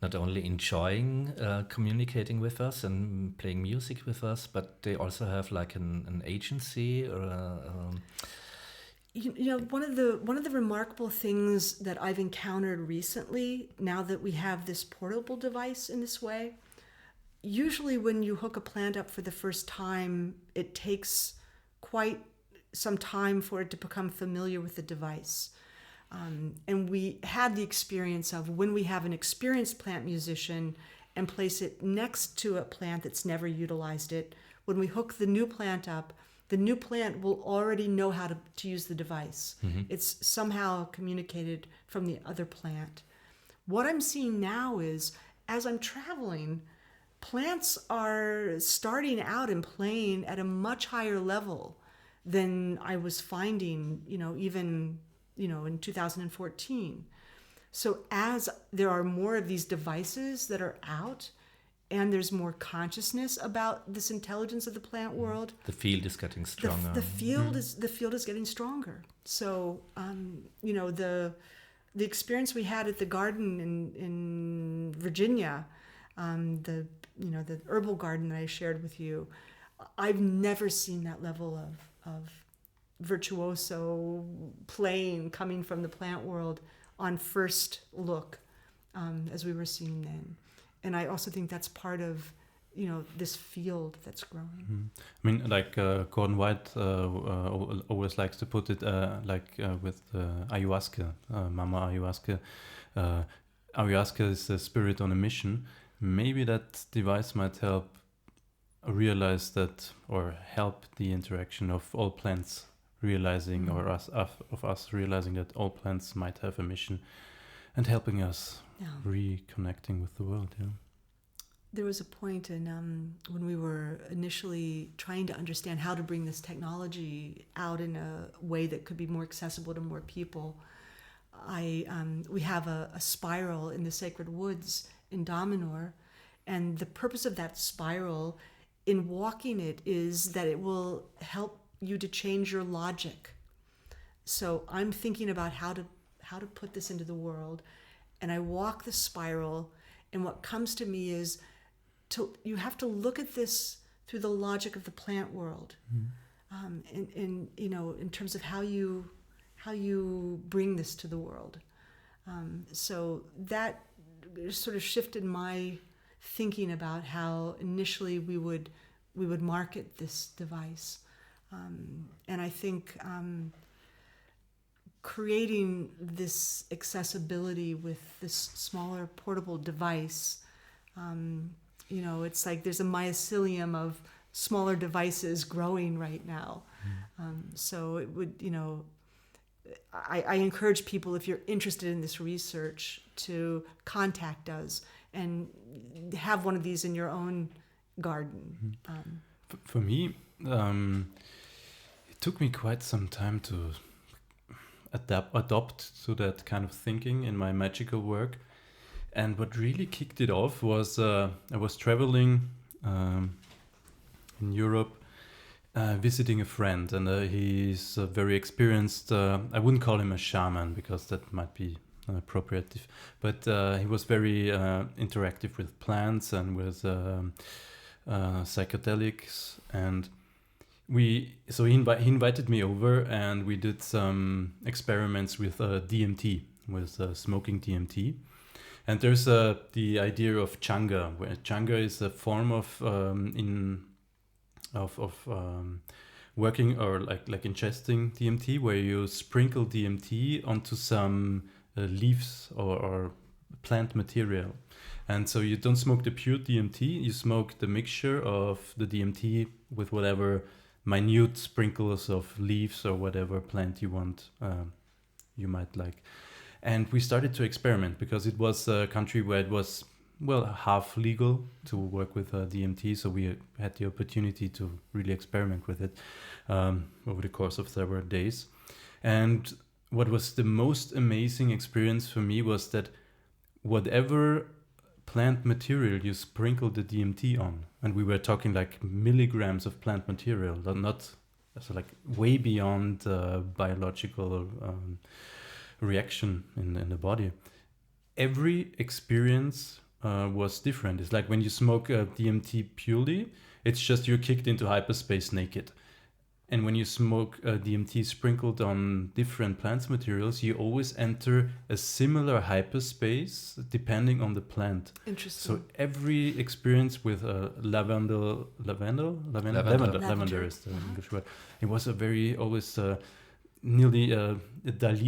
not only enjoying communicating with us and playing music with us, but they also have like an agency or one of the remarkable things that I've encountered recently, now that we have this portable device in this way, usually when you hook a plant up for the first time, it takes quite some time for it to become familiar with the device. And we had the experience of when we have an experienced plant musician and place it next to a plant that's never utilized it, when we hook the new plant up, the new plant will already know how to use the device. It's somehow communicated from the other plant. What I'm seeing now is, as I'm traveling, plants are starting out and playing at a much higher level than I was finding, even in 2014. So as there are more of these devices that are out, and there's more consciousness about this intelligence of the plant world, the field is getting stronger. The field is getting stronger. So the experience we had at the garden in Virginia, the herbal garden that I shared with you, I've never seen that level of virtuoso playing coming from the plant world on first look, as we were seeing then. And I also think that's part of, this field that's growing. I mean, like Gordon White always likes to put it with ayahuasca, Mama Ayahuasca. Ayahuasca is a spirit on a mission. Maybe that device might help realize that, or help the interaction of all plants realizing, or us realizing that all plants might have a mission, and helping us reconnecting with the world. Yeah. There was a point when we were initially trying to understand how to bring this technology out in a way that could be more accessible to more people. We have a spiral in the sacred woods in Damanhur, and the purpose of that spiral, in walking it, is that it will help you to change your logic. So I'm thinking about how to put this into the world, and I walk the spiral, and what comes to me is you have to look at this through the logic of the plant world, in terms of how you bring this to the world. So that sort of shifted my thinking about how initially we would market this device. And I think creating this accessibility with this smaller portable device, it's like there's a mycelium of smaller devices growing right now. So it would, I encourage people, if you're interested in this research, to contact us and have one of these in your own garden. For me, it took me quite some time to adopt to that kind of thinking in my magical work. And what really kicked it off was I was traveling in Europe, visiting a friend, and he's very experienced. I wouldn't call him a shaman because that might be appropriate, but he was very interactive with plants and with psychedelics, and he invited me over, and we did some experiments with DMT, with smoking DMT. And there's the idea of Changa, where Changa is a form of working, or like ingesting DMT, where you sprinkle DMT onto some leaves or plant material. And so you don't smoke the pure DMT, you smoke the mixture of the DMT with whatever minute sprinkles of leaves or whatever plant you want, you might like. And we started to experiment because it was a country where it was, half legal to work with DMT. So we had the opportunity to really experiment with it over the course of several days. And what was the most amazing experience for me was that whatever plant material you sprinkle the DMT on, and we were talking like milligrams of plant material, not so like way beyond biological reaction in the body. Every experience was different. It's like when you smoke DMT purely, it's just you're kicked into hyperspace naked. And when you smoke DMT sprinkled on different plant materials, you always enter a similar hyperspace depending on the plant. Interesting. So every experience with lavender is the English word. It was a very always nearly a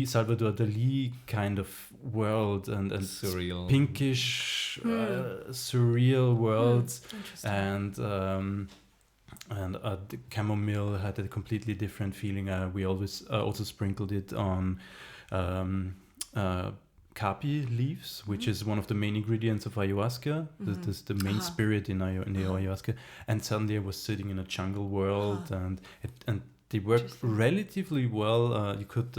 Salvador Dali kind of world and surreal, pinkish, surreal worlds, and the chamomile had a completely different feeling. We always also sprinkled it on kapi leaves, which is one of the main ingredients of ayahuasca. This is the main spirit in the ayahuasca. And suddenly I was sitting in a jungle world, and they worked relatively well. You could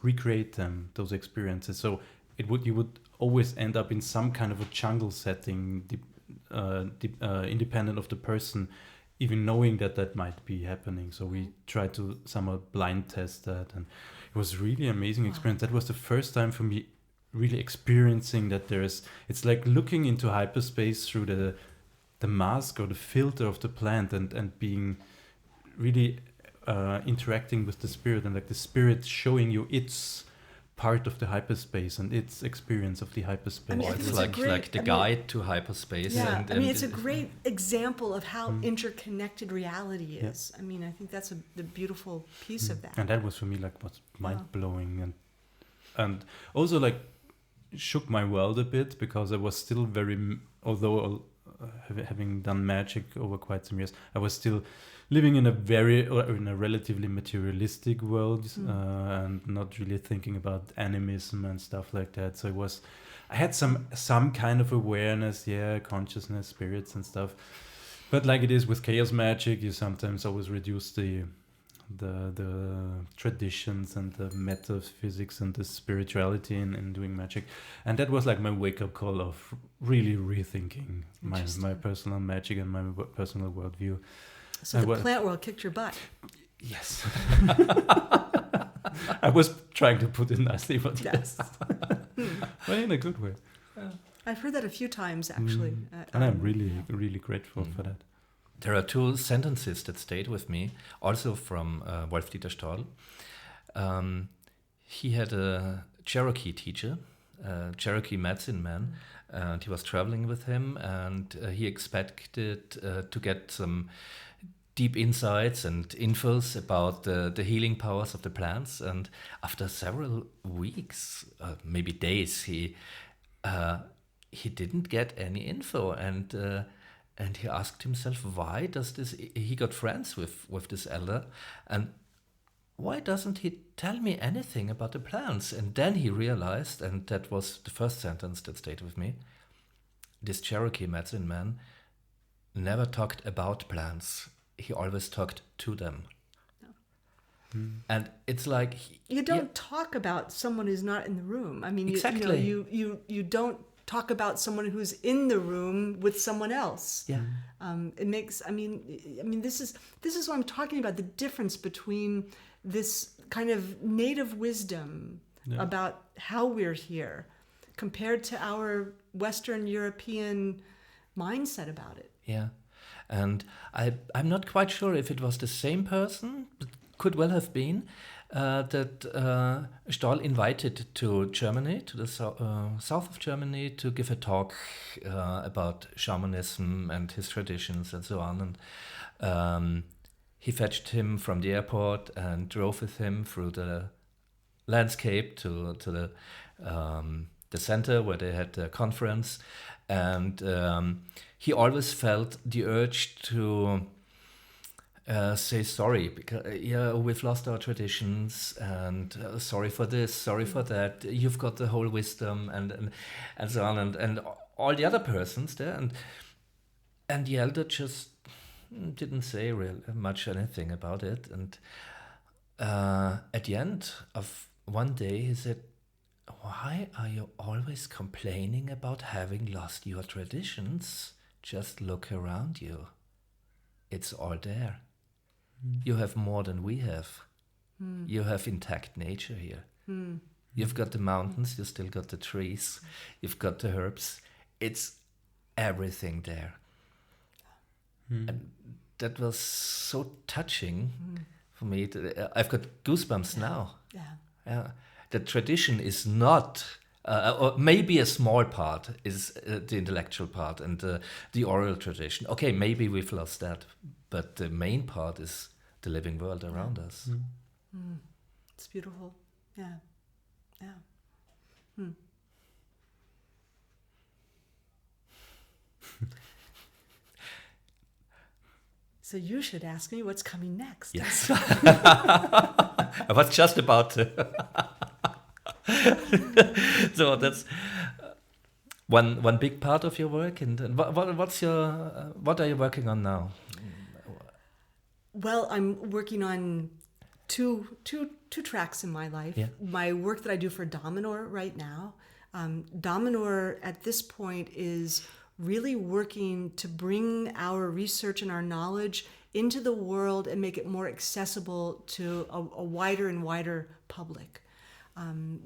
recreate them, those experiences. So you would always end up in some kind of a jungle setting, independent of the person, even knowing that might be happening. So we tried to somehow blind test that, and it was really amazing experience. That was the first time for me really experiencing that it's like looking into hyperspace through the mask or the filter of the plant, and being really interacting with the spirit, and like the spirit showing you its part of the hyperspace and its experience of the hyperspace. I mean, it's like the guide to hyperspace. Yeah, I mean, it's a great example of how interconnected reality is. I mean, I think that's the beautiful piece of that. And that was for me like what's mind-blowing, and also like shook my world a bit, because I was still although having done magic over quite some years, I was still living in a relatively materialistic world, and not really thinking about animism and stuff like that. So I had some kind of awareness, consciousness, spirits and stuff. But like it is with chaos magic, you sometimes always reduce the traditions and the metaphysics and the spirituality in doing magic. And that was like my wake-up call of really rethinking my personal magic and my personal worldview. So the plant world kicked your butt. Yes. I was trying to put it nicely, but yes. But in a good way. I've heard that a few times, actually. And I'm really, really grateful for that. There are two sentences that stayed with me, also from Wolf-Dieter Storl. He had a Cherokee teacher, a Cherokee medicine man, and he was traveling with him, and he expected to get some deep insights and infos about the healing powers of the plants. And after several weeks, maybe days, he didn't get any info, and he asked himself, why does this? He got friends with this elder, and why doesn't he tell me anything about the plants? And then he realized, and that was the first sentence that stayed with me, this Cherokee medicine man never talked about plants. He always talked to them. And it's like... You don't talk about someone who's not in the room. I mean, exactly. You don't talk about someone who's in the room with someone else. Yeah. It makes, I mean, this is what I'm talking about, the difference between this kind of native wisdom about how we're here compared to our Western European mindset about it. Yeah. And I'm not quite sure if it was the same person, but could well have been, that Stahl invited to Germany, to the south of Germany, to give a talk about shamanism and his traditions and so on. And he fetched him from the airport and drove with him through the landscape to the center where they had the conference. And he always felt the urge to say sorry, because we've lost our traditions, and sorry for this, sorry for that. You've got the whole wisdom, and so on, and all the other persons there, and the elder just didn't say much anything about it. And at the end of one day, he said, "Why are you always complaining about having lost your traditions? Just look around you. It's all there. You have more than we have. You have intact nature here. You've got the mountains, you still got the trees, you've got the herbs. It's everything there." And that was so touching For me, I've got goosebumps now. Yeah. The tradition is not, or maybe a small part is the intellectual part and the oral tradition. Okay, maybe we've lost that, but the main part is the living world around us. It's beautiful. Yeah. So you should ask me what's coming next. Yes. I was just about to. So that's one big part of your work. And what are you working on now? Well, I'm working on two tracks in my life. Yeah. My work that I do for Damanhur right now. Damanhur at this point is really working to bring our research and our knowledge into the world and make it more accessible to a wider and wider public.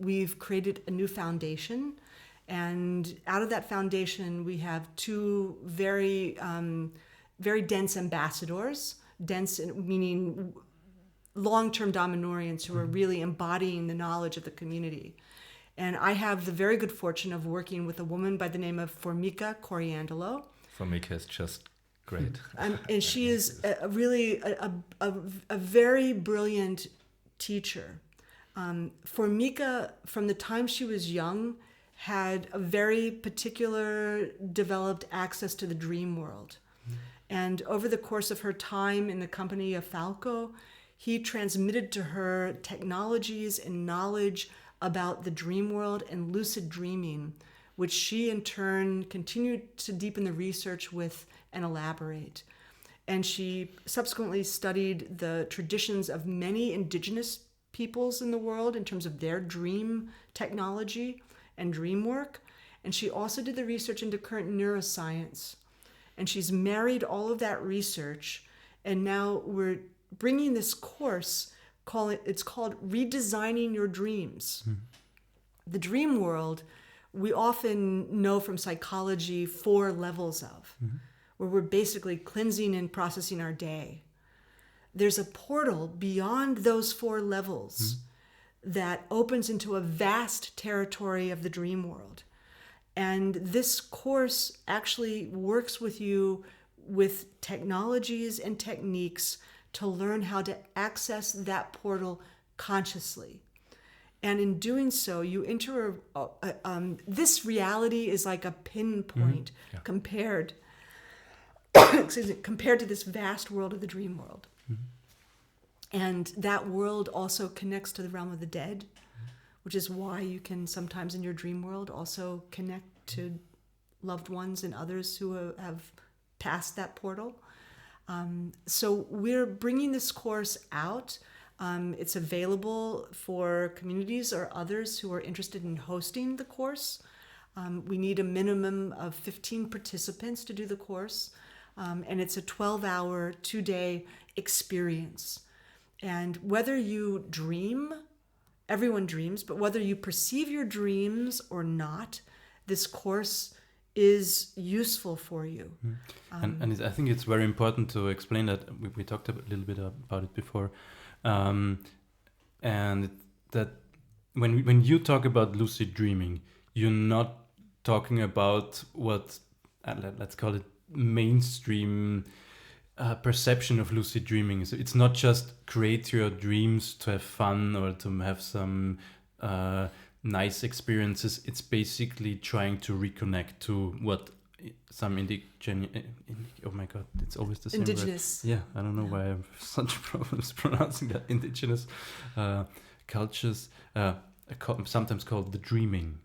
We've created a new foundation, and out of that foundation we have two very dense ambassadors, dense meaning long-term Damanhurians who are really embodying the knowledge of the community. And I have the very good fortune of working with a woman by the name of Formika Coriandolo. Formika is just great. And she is really a very brilliant teacher. Formika, from the time she was young, had a very particular developed access to the dream world. And over the course of her time in the company of Falco, he transmitted to her technologies and knowledge about the dream world and lucid dreaming, which she in turn continued to deepen the research with and elaborate. And she subsequently studied the traditions of many indigenous peoples in the world in terms of their dream technology and dream work. And she also did the research into current neuroscience. And she's married all of that research. And now we're bringing this course, it's called Redesigning Your Dreams. The dream world, we often know from psychology 4 levels of, where we're basically cleansing and processing our day. There's a portal beyond those 4 levels that opens into a vast territory of the dream world. And this course actually works with you with technologies and techniques to learn how to access that portal consciously. And in doing so, you enter this reality is like a pinpoint compared to this vast world of the dream world. And that world also connects to the realm of the dead, which is why you can sometimes in your dream world also connect to loved ones and others who have passed that portal. So we're bringing this course out. It's available for communities or others who are interested in hosting the course. We need a minimum of 15 participants to do the course. And it's a 12-hour, 2-day experience. And whether you dream, everyone dreams, but whether you perceive your dreams or not, this course is useful for you. And I think it's very important to explain that. We talked a little bit about it before. And that when you talk about lucid dreaming, you're not talking about what, let's call it mainstream perception of lucid dreaming. It's not just create your dreams to have fun or to have some nice experiences. It's basically trying to reconnect to what some oh my god, it's always the same Indigenous. word. Yeah, I don't know why I have such problems pronouncing that. Indigenous cultures, sometimes called the dreaming.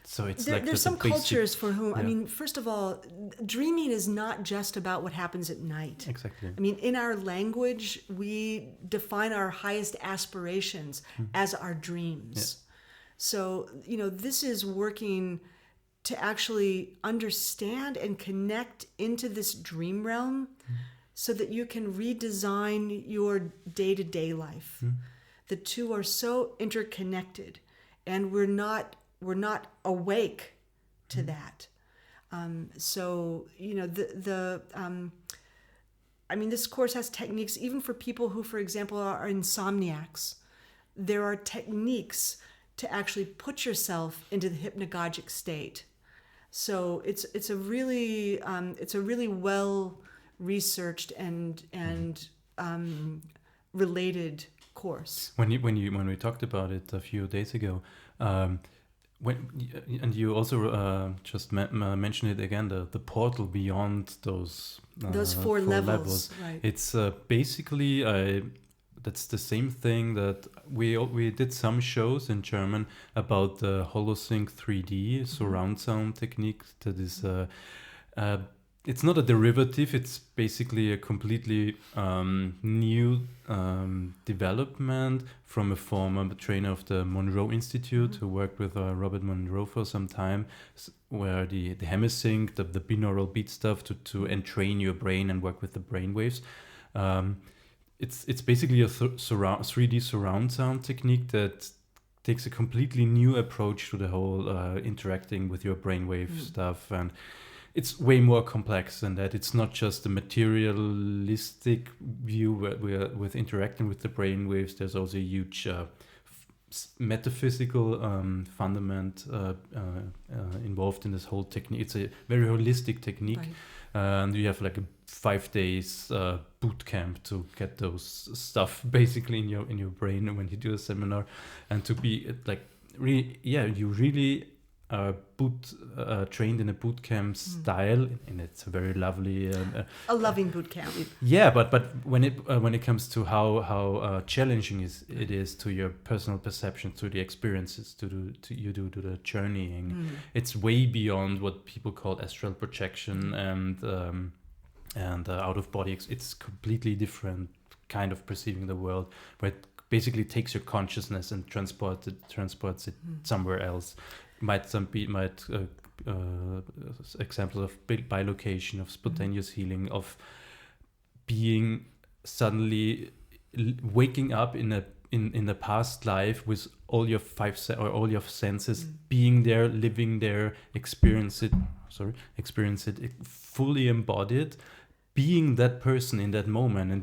So it's there's some cultures for whom, yeah. I mean, first of all, dreaming is not just about what happens at night. Exactly. I mean, in our language, we define our highest aspirations as our dreams. Yeah. So, this is working to actually understand and connect into this dream realm so that you can redesign your day-to-day life. The two are so interconnected, and we're not awake to that. So, this course has techniques even for people who, for example, are insomniacs. There are techniques to actually put yourself into the hypnagogic state. So it's a really well researched and related course. When we talked about it a few days ago, and you also just mentioned it again, the portal beyond those four levels. Right. It's basically that's the same thing that we did some shows in German about the HoloSync 3D surround sound technique. That is, it's not a derivative. It's basically a completely new development from a former trainer of the Monroe Institute who worked with Robert Monroe for some time, where the hemisync, the binaural beat stuff to entrain your brain and work with the brain waves. It's basically a 3D surround sound technique that takes a completely new approach to the whole interacting with your brainwave stuff, and it's way more complex than that. It's not just a materialistic view with interacting with the brainwaves. There's also a huge metaphysical fundament involved in this whole technique. It's a very holistic technique. Right. And you have like a 5 days boot camp to get those stuff basically in your brain when you do a seminar, and to be like you really are trained in a boot camp style, and it's a very lovely a loving boot camp. Yeah, but when it comes to how challenging it is to your personal perception, to the experiences, to the journeying, it's way beyond what people call astral projection and out of body. It's completely different kind of perceiving the world, where it basically takes your consciousness and transports it somewhere else. Examples of bilocation, of spontaneous healing, of being suddenly waking up in the past life with all your all your senses being there, living there, experience it fully embodied, being that person in that moment. And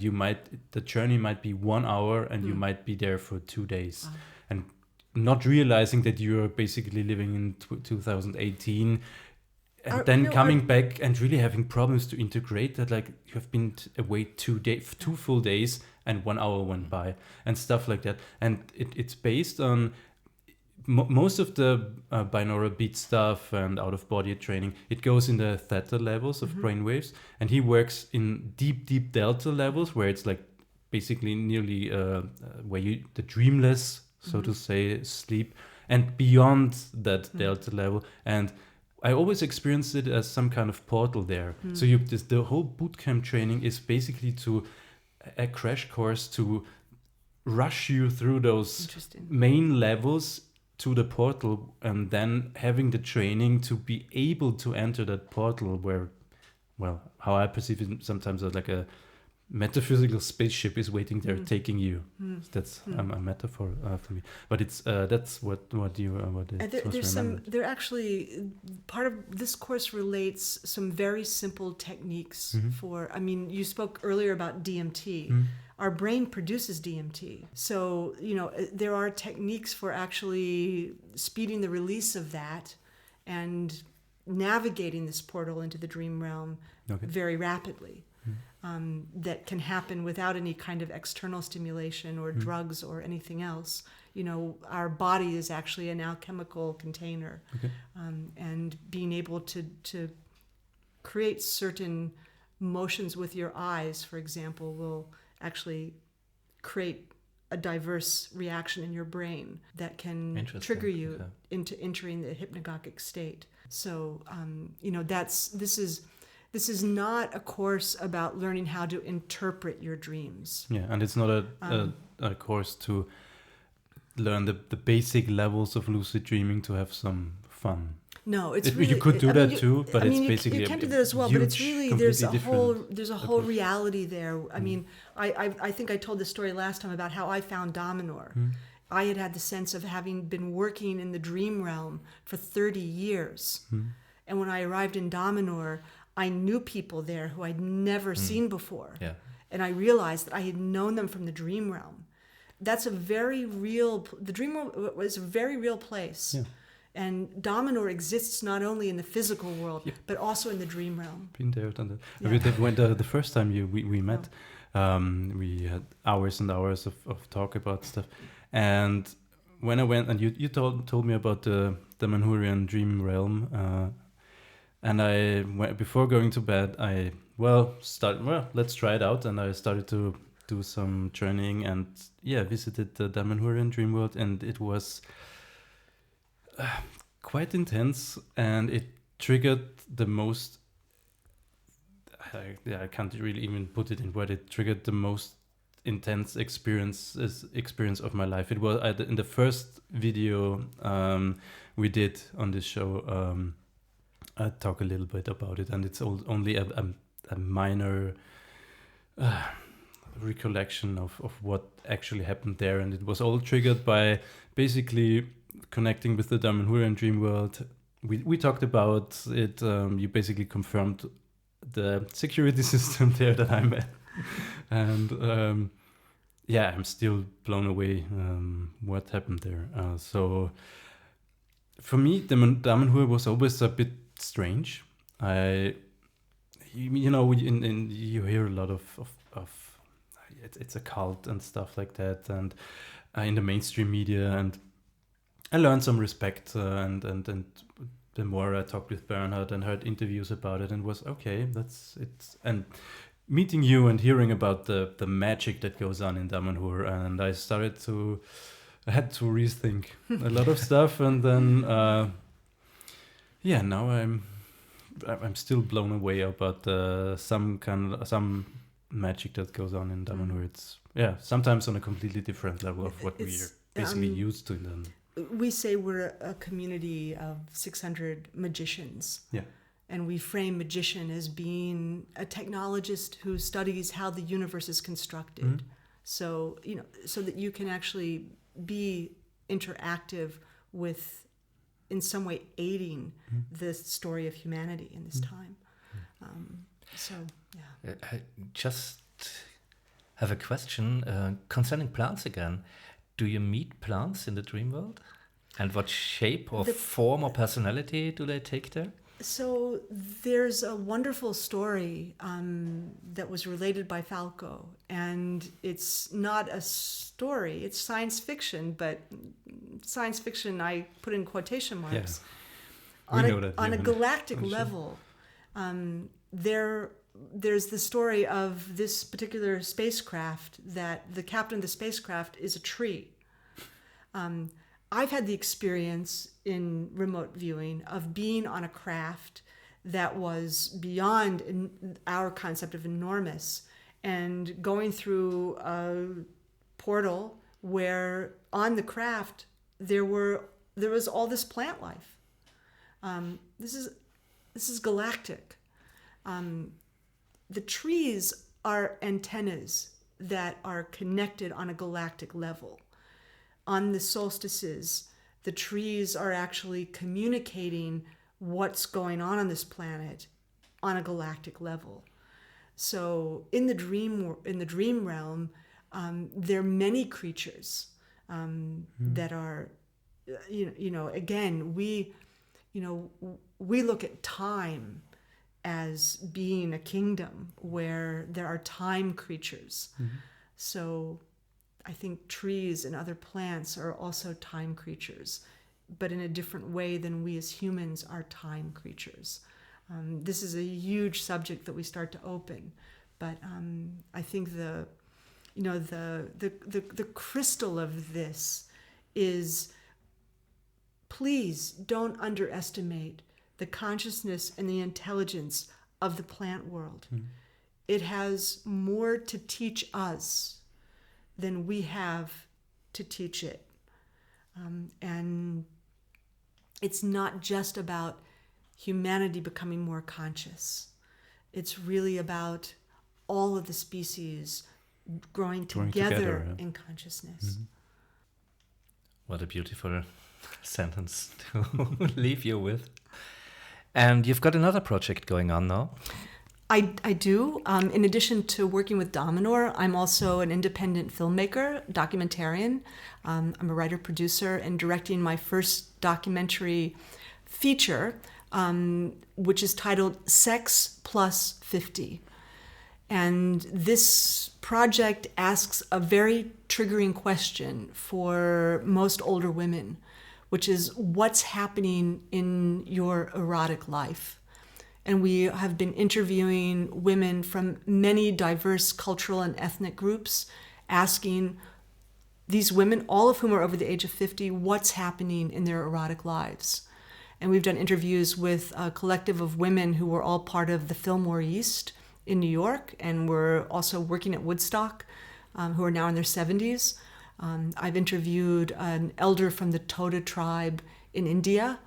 the journey might be 1 hour, and you might be there for 2 days, and not realizing that you're basically living in 2018, and then coming back and really having problems to integrate that, like you have been away 2 full days and 1 hour went by and stuff like that. And it's based on most of the binaural beat stuff and out of body training. It goes in the theta levels of brainwaves, and he works in deep delta levels, where it's like basically nearly where the dreamless, so to say, sleep, and beyond that delta level. And I always experienced it as some kind of portal there. So the whole bootcamp training is basically a crash course to rush you through those main levels to the portal, and then having the training to be able to enter that portal where, well, how I perceive it sometimes as like a metaphysical spaceship is waiting there, taking you. That's a metaphor for me, but it's that's what there actually, part of this course relates some very simple techniques for, you spoke earlier about DMT. Our brain produces DMT, so there are techniques for actually speeding the release of that and navigating this portal into the dream realm very rapidly. That can happen without any kind of external stimulation or drugs or anything else. Our body is actually an alchemical container, and being able to create certain motions with your eyes, for example, will actually create a diverse reaction in your brain that can trigger you into entering the hypnagogic state. So, this is not a course about learning how to interpret your dreams. Yeah, and it's not a course to learn the basic levels of lucid dreaming to have some fun. No, it's really, you could do that too, but it's basically you can do that as well. But it's really there's a whole reality there. I think I told the story last time about how I found Damanhur. I had the sense of having been working in the dream realm for 30 years, and when I arrived in Damanhur, I knew people there who I'd never seen before. Yeah. And I realized that I had known them from the dream realm. That's a very real, the dream realm was a very real place. Yeah. And Damanhur exists not only in the physical world, but also in the dream realm. Been there, done that. Yeah. I mean, when the first time we met, we had hours and hours of talk about stuff. And when I went, and you told me about the Damanhurian dream realm, and I went, before going to bed, let's try it out, and I started to do some journeying and visited the Damanhurian dream world, and it was quite intense, and it triggered the most. I can't really even put it in words. It triggered the most intense experience of my life. It was in the first video we did on this show. I talk a little bit about it, and it's only a minor recollection of what actually happened there, and it was all triggered by basically connecting with the Damanhurian dream world. We talked about it. You basically confirmed the security system there that I'm at, and I'm still blown away what happened there. So for me, Damanhur was always a bit strange. You hear a lot of it's a cult and stuff like that, and in the mainstream media, and I learned some respect, and the more I talked with Bernhard and heard interviews about it, and was okay, that's it. And meeting you and hearing about the magic that goes on in Damanhur, and I had to rethink a lot of stuff, and then now I'm still blown away about some magic that goes on in Damanhur. It's sometimes on a completely different level of what we're basically used to. We say we're a community of 600 magicians. Yeah. And we frame magician as being a technologist who studies how the universe is constructed. Mm-hmm. So, so that you can actually be interactive with, in some way, aiding the story of humanity in this time. I just have a question concerning plants again. Do you meet plants in the dream world? And what shape or form or personality do they take there? So there's a wonderful story that was related by Falco, and it's not a story, it's science fiction, but science fiction I put in quotation marks. Yeah. On a galactic level, there's the story of this particular spacecraft that the captain of the spacecraft is a tree. I've had the experience in remote viewing of being on a craft that was beyond our concept of enormous, and going through a portal where on the craft there was all this plant life. This is galactic. The trees are antennas that are connected on a galactic level. On the solstices, the trees are actually communicating what's going on this planet on a galactic level. So in the dream realm, there are many creatures that are, again, we look at time as being a kingdom where there are time creatures. So I think trees and other plants are also time creatures, but in a different way than we as humans are time creatures. This is a huge subject that we start to open, but I think the crystal of this is, please don't underestimate the consciousness and the intelligence of the plant world. It has more to teach us than we have to teach it. And it's not just about humanity becoming more conscious. It's really about all of the species growing together in consciousness. What a beautiful sentence to leave you with. And you've got another project going on now. I do. In addition to working with Damanhur, I'm also an independent filmmaker, documentarian. I'm a writer, producer, and directing my first documentary feature, which is titled Sex Plus 50. And this project asks a very triggering question for most older women, which is what's happening in your erotic life? And we have been interviewing women from many diverse cultural and ethnic groups, asking these women, all of whom are over the age of 50, what's happening in their erotic lives. And we've done interviews with a collective of women who were all part of the Fillmore East in New York, and were also working at Woodstock, who are now in their 70s. I've interviewed an elder from the Toda tribe in India,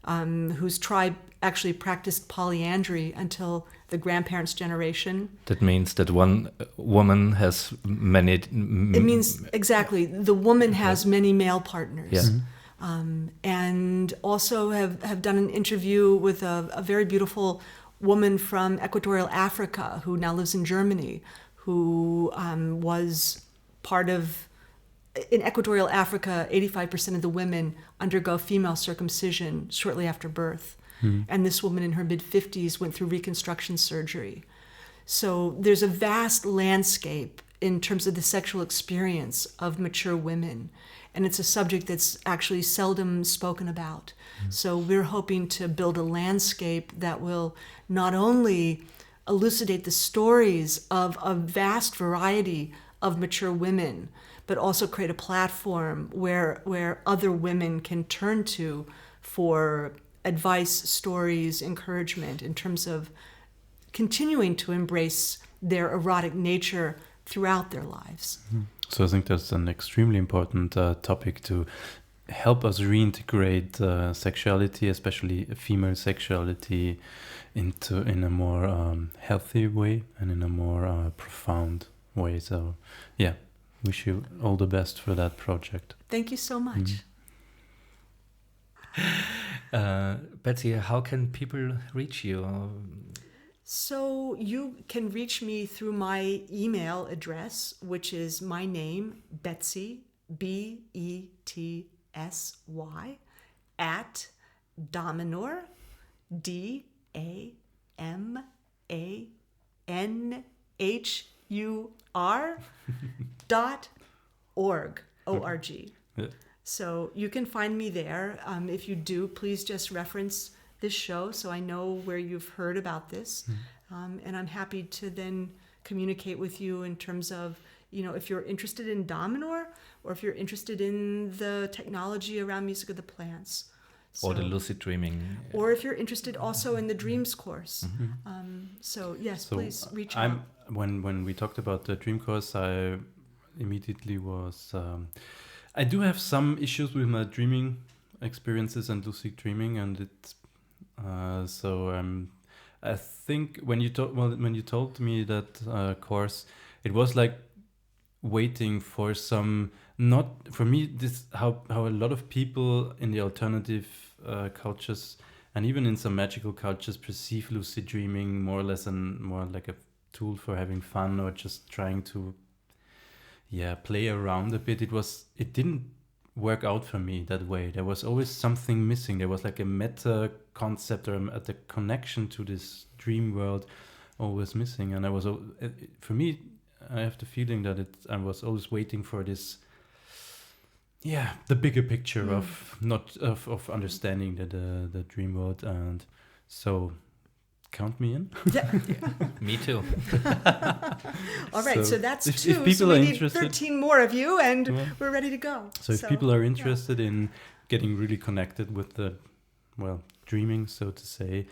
whose tribe actually practiced polyandry until the grandparents' generation. That means that one woman has many... It means, exactly, the woman has many male partners. Yeah. And also have done an interview with a very beautiful woman from Equatorial Africa who now lives in Germany, who was part of... In Equatorial Africa, 85% of the women undergo female circumcision shortly after birth. And this woman in her mid-50s went through reconstruction surgery. So there's a vast landscape in terms of the sexual experience of mature women. And it's a subject that's actually seldom spoken about. So we're hoping to build a landscape that will not only elucidate the stories of a vast variety of mature women, but also create a platform where other women can turn to for advice, stories, encouragement in terms of continuing to embrace their erotic nature throughout their lives. So I think that's an extremely important topic to help us reintegrate sexuality, especially female sexuality, in a more healthy way and in a more profound way. So yeah, wish you all the best for that project. Thank you so much. Betsy, how can people reach you? So you can reach me through my email address, which is my name, Betsy, Betsy, at Damanhur, DAMANHUR.org, O-R-G. Yeah. So you can find me there. If you do, please just reference this show so I know where you've heard about this. And I'm happy to then communicate with you in terms of, if you're interested in Damanhur or if you're interested in the technology around music of the plants. Or the lucid dreaming. Or if you're interested also in the dreams course. So yes, please reach out. When we talked about the dream course, I immediately was... I do have some issues with my dreaming experiences and lucid dreaming, and it's I think when you told me that course, it was like waiting for some, not for me, this how a lot of people in the alternative cultures and even in some magical cultures perceive lucid dreaming more or less more like a tool for having fun or just trying to play around a bit. It didn't work out for me that way. There was always something missing. There was like a meta concept or the connection to this dream world always missing. And for me, I have the feeling that I was always waiting for this, the bigger picture of understanding the dream world. And so count me in. Yeah. Me too. All right, so that's if 2. people So we are need interested, 13 more of you, and we're ready to go. So if people are interested in getting really connected with the, dreaming, so to say,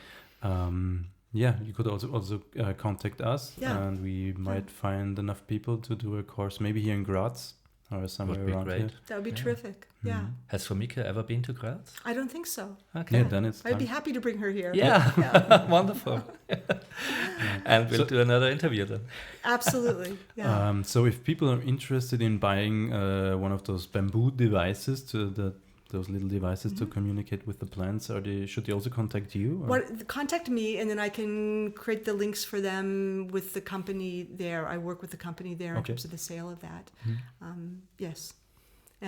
you could also contact us, and we might find enough people to do a course, maybe here in Graz or somewhere around here. That would be terrific. Yeah. Has Fomika ever been to Graz? I don't think so. Okay. Yeah, then it's I'd be happy to bring her here. Yeah. Wonderful. And we'll do another interview then. Absolutely. Yeah. So if people are interested in buying one of those bamboo devices that those little devices to communicate with the plants? Should they also contact you? Or? Contact me, and then I can create the links for them with the company there. I work with the company there in terms of the sale of that. Yes.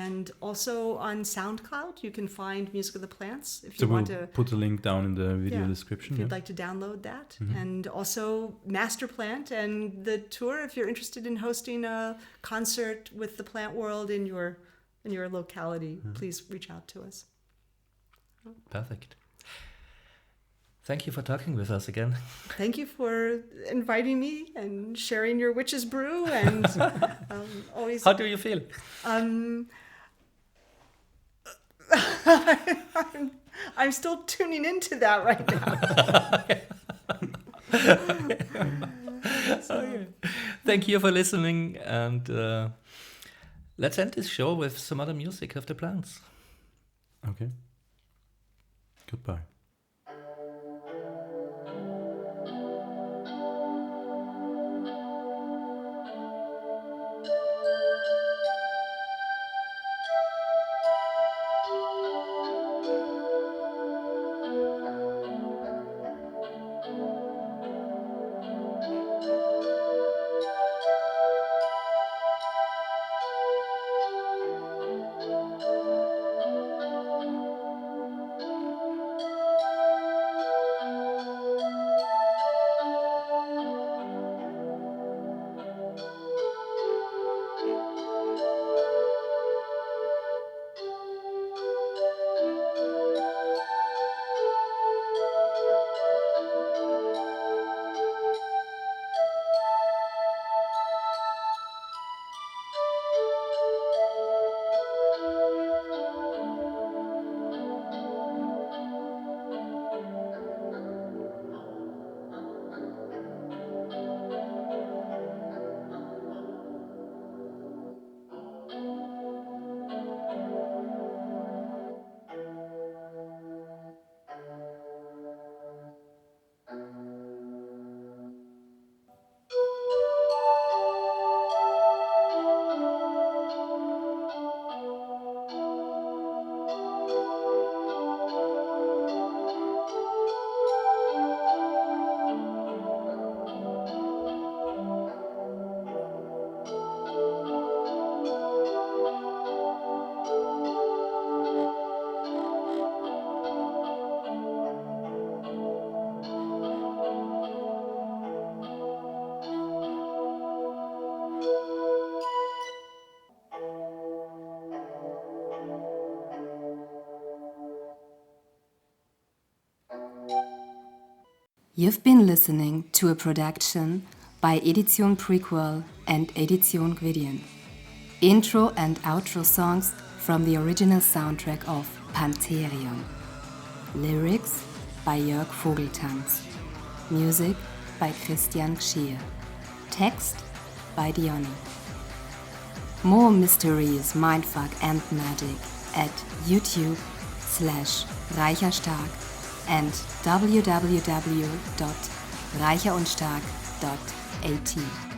And also on SoundCloud, you can find Music of the Plants if you want to. Put a link down in the video description. If you'd like to download that. And also Master Plant and the tour if you're interested in hosting a concert with the plant world in your locality. Please reach out to us. Perfect. Thank you for talking with us again. Thank you for inviting me and sharing your witch's brew. And always. How do you feel? I'm still tuning into that right now. Okay. Thank you for listening, and let's end this show with some other music of the plants. Okay. Goodbye. You've been listening to a production by Edition Prequel and Edition Gwydion. Intro and outro songs from the original soundtrack of Pantherium. Lyrics by Jörg Vogeltanz. Music by Christian Gschier. Text by Diony. More mysteries, mindfuck and magic at YouTube/Reicherstark and www.reicherundstark.at.